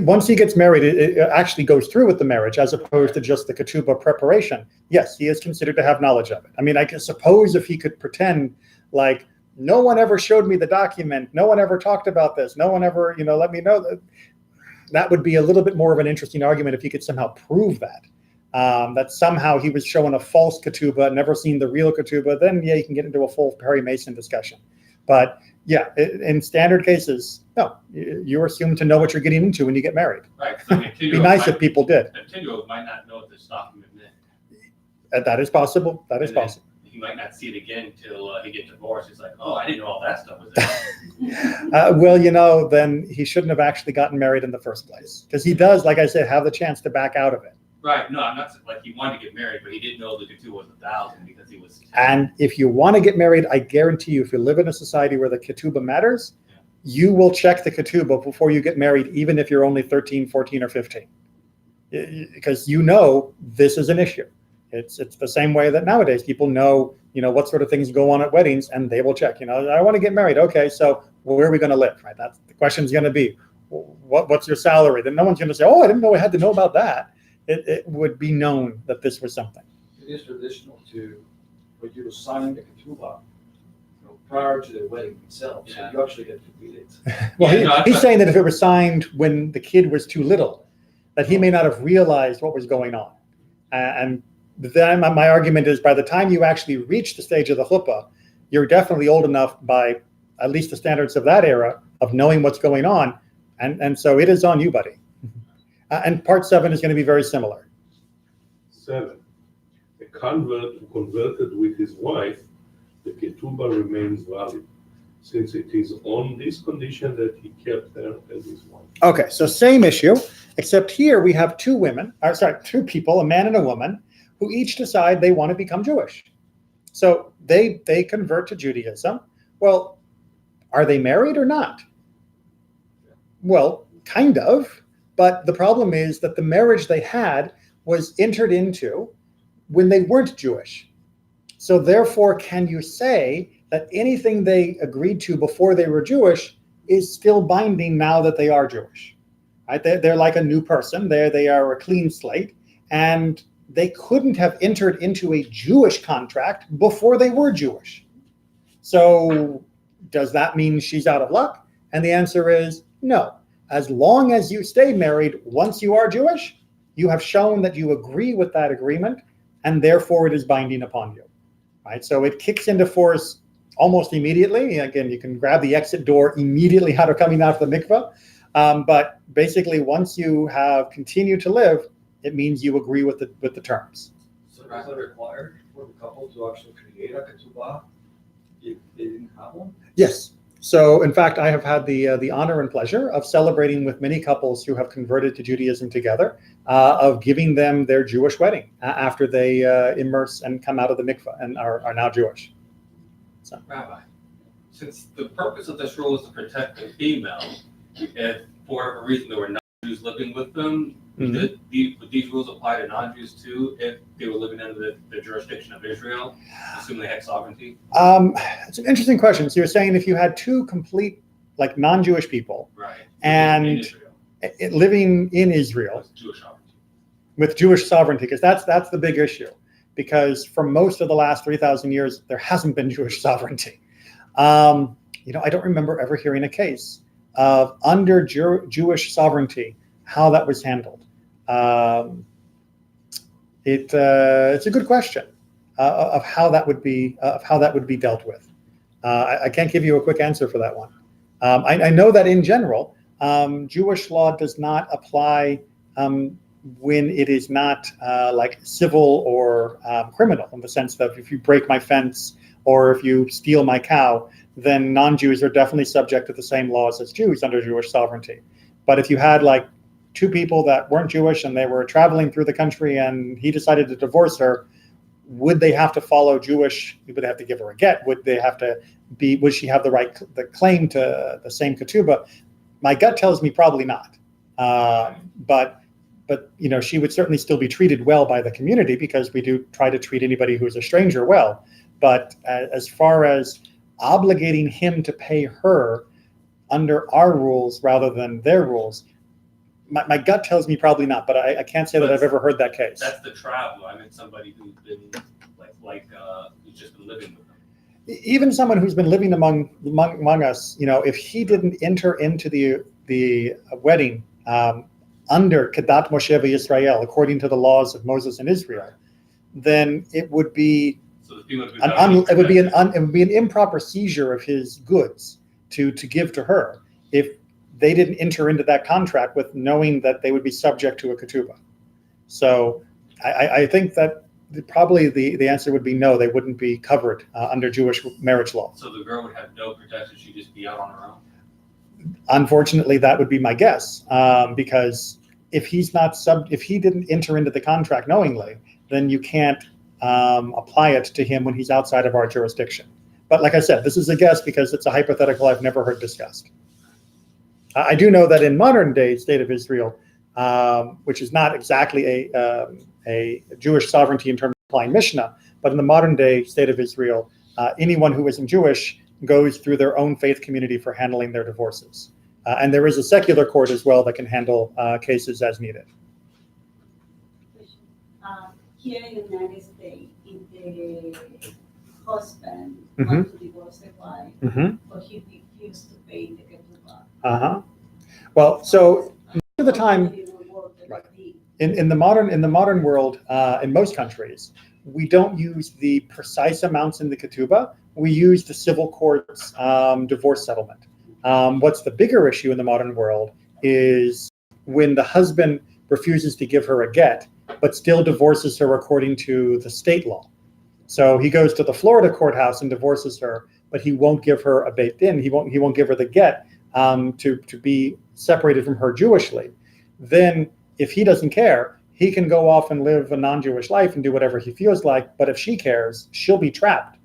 S2: Once he gets married, it actually goes through with the marriage as opposed to just the ketubah preparation. Yes, he is considered to have knowledge of it. I mean, I suppose if he could pretend like, no one ever showed me the document, no one ever talked about this, no one ever, let me know, that would be a little bit more of an interesting argument if he could somehow prove that. That somehow he was showing a false ketubah, never seen the real ketubah, then yeah, you can get into a full Perry Mason discussion. But yeah, in standard cases, no, you're assumed to know what you're getting into when you get married.
S3: Right.
S2: It'd be nice if people did.
S3: A 10-year-old might not know what this document meant.
S2: That is possible. That is possible.
S3: He might not see it again until he gets divorced. He's like, oh, I didn't know all that stuff was there.
S2: Well, then he shouldn't have actually gotten married in the first place. Because he does, like I said, have the chance to back out of it.
S3: Right. No, I'm not like he wanted to get married, but he didn't know the ketubah was 1,000 because he was.
S2: And if you want to get married, I guarantee you, if you live in a society where the ketubah matters, you will check the ketubah before you get married, even if you're only 13, 14, or 15. Because you know this is an issue. It's the same way that nowadays people know, what sort of things go on at weddings, and they will check. I want to get married. Okay, so where are we going to live? Right. That's the question's going to be, what's your salary? Then no one's going to say, oh, I didn't know I had to know about that. It would be known that this was something.
S6: It is traditional for you to sign the ketubah prior to the wedding itself, so you actually get to read it.
S2: Well, he's saying that if it was signed when the kid was too little, that he may not have realized what was going on. And then my argument is, by the time you actually reach the stage of the chuppah, you're definitely old enough, by at least the standards of that era, of knowing what's going on. And so it is on you, buddy. And part 7 is going to be very similar.
S4: 7. A convert who converted with his wife, the ketubah remains valid, since it is on this condition that he kept her as his wife.
S2: Okay, so same issue, except here we have two people, a man and a woman, who each decide they want to become Jewish. So they convert to Judaism. Well, are they married or not? Well, kind of. But the problem is that the marriage they had was entered into when they weren't Jewish. So therefore, can you say that anything they agreed to before they were Jewish is still binding now that they are Jewish? Right? They're like a new person. They are a clean slate. And they couldn't have entered into a Jewish contract before they were Jewish. So does that mean she's out of luck? And the answer is no. As long as you stay married once you are Jewish, you have shown that you agree with that agreement, and therefore it is binding upon you. Right? So it kicks into force almost immediately. Again, you can grab the exit door immediately out of coming out of the mikveh. But basically, once you have continued to live, it means you agree with the terms.
S6: So is it required for the couple to actually create a ketubah if they didn't have one?
S2: Yes. So, in fact, I have had the honor and pleasure of celebrating with many couples who have converted to Judaism together, of giving them their Jewish wedding after they immerse and come out of the mikveh and are now Jewish. So,
S3: Rabbi, since the purpose of this rule is to protect the female, if for whatever reason there were non-Jews living with them, would these rules apply to non-Jews too if they were living under the jurisdiction of Israel, assuming they had sovereignty?
S2: It's an interesting question. So you're saying if you had two complete, like, non-Jewish people,
S3: right,
S2: and living in Israel
S3: with Jewish sovereignty,
S2: because that's the big issue. Because for most of the last 3,000 years, there hasn't been Jewish sovereignty. I don't remember ever hearing a case of under Jewish sovereignty how that was handled. It's a good question of how that would be dealt with. I can't give you a quick answer for that one. I know that in general, Jewish law does not apply when it is not like civil or criminal, in the sense that if you break my fence or if you steal my cow, then non-Jews are definitely subject to the same laws as Jews under Jewish sovereignty. But if you had like two people that weren't Jewish and they were traveling through the country and he decided to divorce her, would they have to follow Jewish? Would they have to give her a get? Would she have the claim to the same ketubah? My gut tells me probably not. But she would certainly still be treated well by the community, because we do try to treat anybody who is a stranger well. But as far as obligating him to pay her under our rules rather than their rules, my gut tells me probably not, but I can't say that I've ever heard that case.
S3: That's the traveler. I mean, somebody who's been who's just been living with them.
S2: Even someone who's been living among us, if he didn't enter into the wedding under Kedat Moshe Yisrael, according to the laws of Moses and Israel, then it would be an improper seizure of his goods to give to her if they didn't enter into that contract with knowing that they would be subject to a ketubah. So I think that probably the answer would be no, they wouldn't be covered under Jewish marriage law.
S3: So the girl would have no protection, she'd just be out on her own?
S2: Unfortunately, that would be my guess, because if he didn't enter into the contract knowingly, then you can't apply it to him when he's outside of our jurisdiction. But like I said, this is a guess because it's a hypothetical I've never heard discussed. I do know that in modern day state of Israel, which is not exactly a Jewish sovereignty in terms of applying Mishnah, but in the modern day state of Israel, anyone who isn't Jewish goes through their own faith community for handling their divorces. And there is a secular court as well that can handle cases as needed.
S7: Here in the United States, if the husband
S2: Mhm.
S7: wants to divorce the wife,
S2: Mhm.
S7: but he refused to pay the ketubah.
S2: Uh-huh. Well, so most of the time,
S7: It will work with
S2: Right.
S7: the-
S2: in the modern world, in most countries, we don't use the precise amounts in the ketubah. We use the civil court's divorce settlement. What's the bigger issue in the modern world is when the husband refuses to give her a get, but still divorces her according to the state law. So he goes to the Florida courthouse and divorces her, but he won't give her a beit din. He won't give her the get to be separated from her Jewishly. Then, if he doesn't care, he can go off and live a non-Jewish life and do whatever he feels like. But if she cares, she'll be trapped,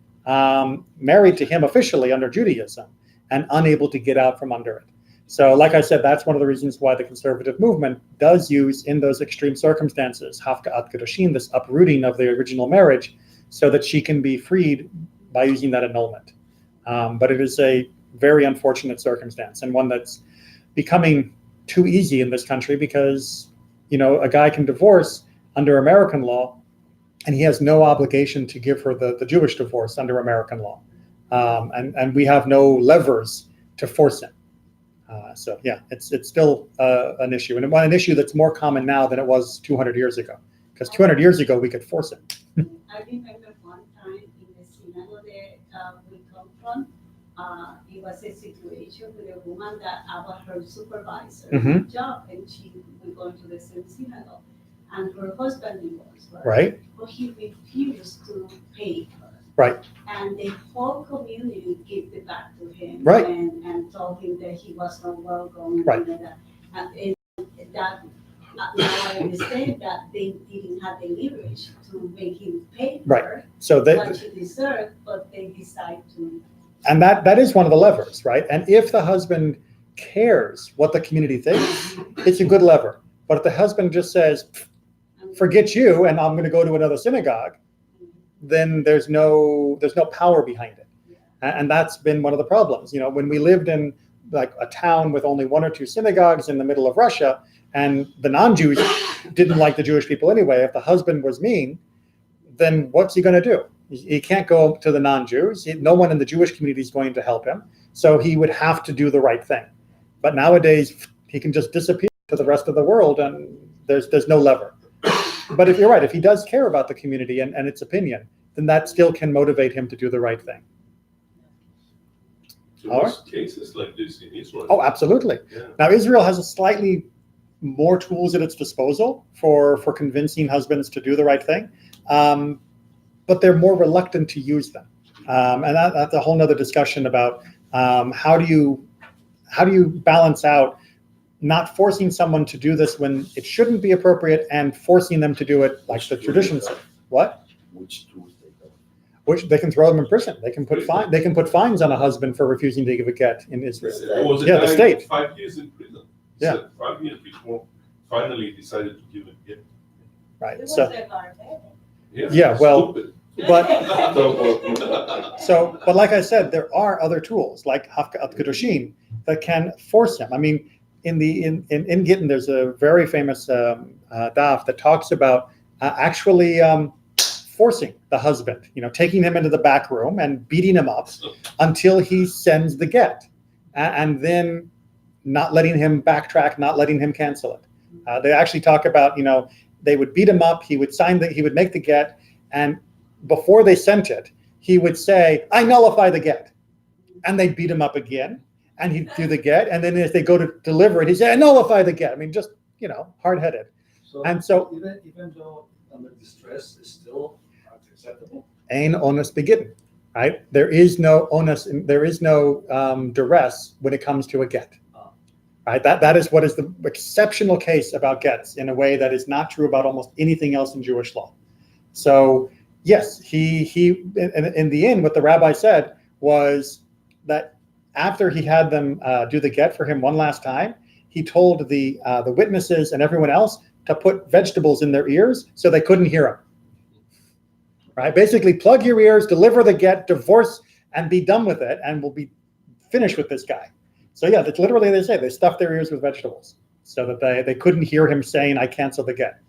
S2: married to him officially under Judaism, and unable to get out from under it. So, like I said, that's one of the reasons why the conservative movement does use, in those extreme circumstances, hafka'at kedushin, this uprooting of the original marriage, so that she can be freed by using that annulment. But it is a very unfortunate circumstance, and one that's becoming too easy in this country because, a guy can divorce under American law, and he has no obligation to give her the Jewish divorce under American law. And we have no levers to force him. So yeah, it's still an issue, and an issue that's more common now than it was 200 years ago. Because 200 years ago, we could force it.
S7: I remember one time in the synagogue that we come from, it was a situation with a woman that I was her supervisor
S2: Mhm.
S7: job, and she was going to the same synagogue, and her husband divorced her.
S2: Right?
S7: But he refused to pay her.
S2: Right.
S7: And the whole community gave it back to him.
S2: Right.
S7: And told him that he was not welcome.
S2: Right.
S7: And that. And that now I understand that they didn't have the leverage to make him pay
S2: Right.
S7: her
S2: So
S7: what she deserved, but they decide to.
S2: and that is one of the levers, right? And if the husband cares what the community thinks, it's a good lever. But if the husband just says, forget you, and I'm going to go to another synagogue, then there's no power behind it. And that's been one of the problems. When we lived in like a town with only one or two synagogues in the middle of Russia, and the non-Jews didn't like the Jewish people anyway, if the husband was mean, then what's he going to do? He can't go to the non-Jews. No one in the Jewish community is going to help him. So he would have to do the right thing. But nowadays, he can just disappear to the rest of the world, and there's no lever. But if you're right, if he does care about the community and its opinion, then that still can motivate him to do the right thing.
S4: There
S2: All
S4: was cases like this in Israel.
S2: Oh, absolutely.
S4: Yeah.
S2: Now, Israel has a slightly more tools at its disposal for convincing husbands to do the right thing, but they're more reluctant to use them. And that's a whole nother discussion about how do you balance out not forcing someone to do this when it shouldn't be appropriate and forcing them to do it like the tradition says. What?
S1: Which tools they have?
S2: Which they can throw them in prison. They can put fines on a husband for refusing to give a get in Israel.
S4: There was a
S2: Yeah, the
S4: guy
S2: state.
S4: 5 years in prison. He
S2: Yeah.
S4: said 5 years before finally decided to give it. Yeah.
S7: It
S2: Right.
S7: was
S2: So
S7: a barbaric.
S2: Yeah, well,
S4: Stupid.
S2: but like I said, there are other tools like Hafka'at Kedushin that can force him. I mean, in Gittin, there's a very famous daf that talks about actually forcing the husband, taking him into the back room and beating him up until he sends the get, and then not letting him backtrack, not letting him cancel it. They actually talk about, they would beat him up, he would make the get, and before they sent it, he would say, I nullify the get. And they'd beat him up again, and he'd do the get, and then as they go to deliver it, he'd say, I nullify the get. I mean, just, hard-headed. And so
S6: Even though under distress is still acceptable.
S2: ein onus begitten, right? There is no onus, there is no duress when it comes to a get, right? That is what is the exceptional case about gets in a way that is not true about almost anything else in Jewish law. So yes, he in the end, what the rabbi said was that after he had them do the get for him one last time, he told the witnesses and everyone else to put vegetables in their ears so they couldn't hear him. Right? Basically, plug your ears, deliver the get, divorce, and be done with it, and we'll be finished with this guy. So yeah, that's literally they say they stuffed their ears with vegetables so that they couldn't hear him saying, "I cancel the get."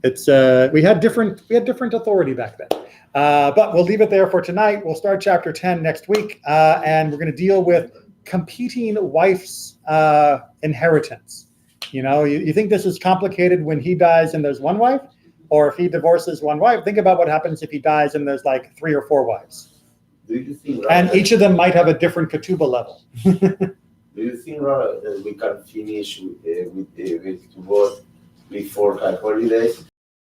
S2: It's we had different authority back then, but we'll leave it there for tonight. We'll start chapter 10 next week, and we're going to deal with competing wife's inheritance. You think this is complicated when he dies and there's one wife, or if he divorces one wife? Think about what happens if he dies and there's like 3 or 4 wives.
S1: Do you think,
S2: And each of them might have a different ketubah level.
S1: Do you think, Robert, that we can finish with Ketubot before holidays?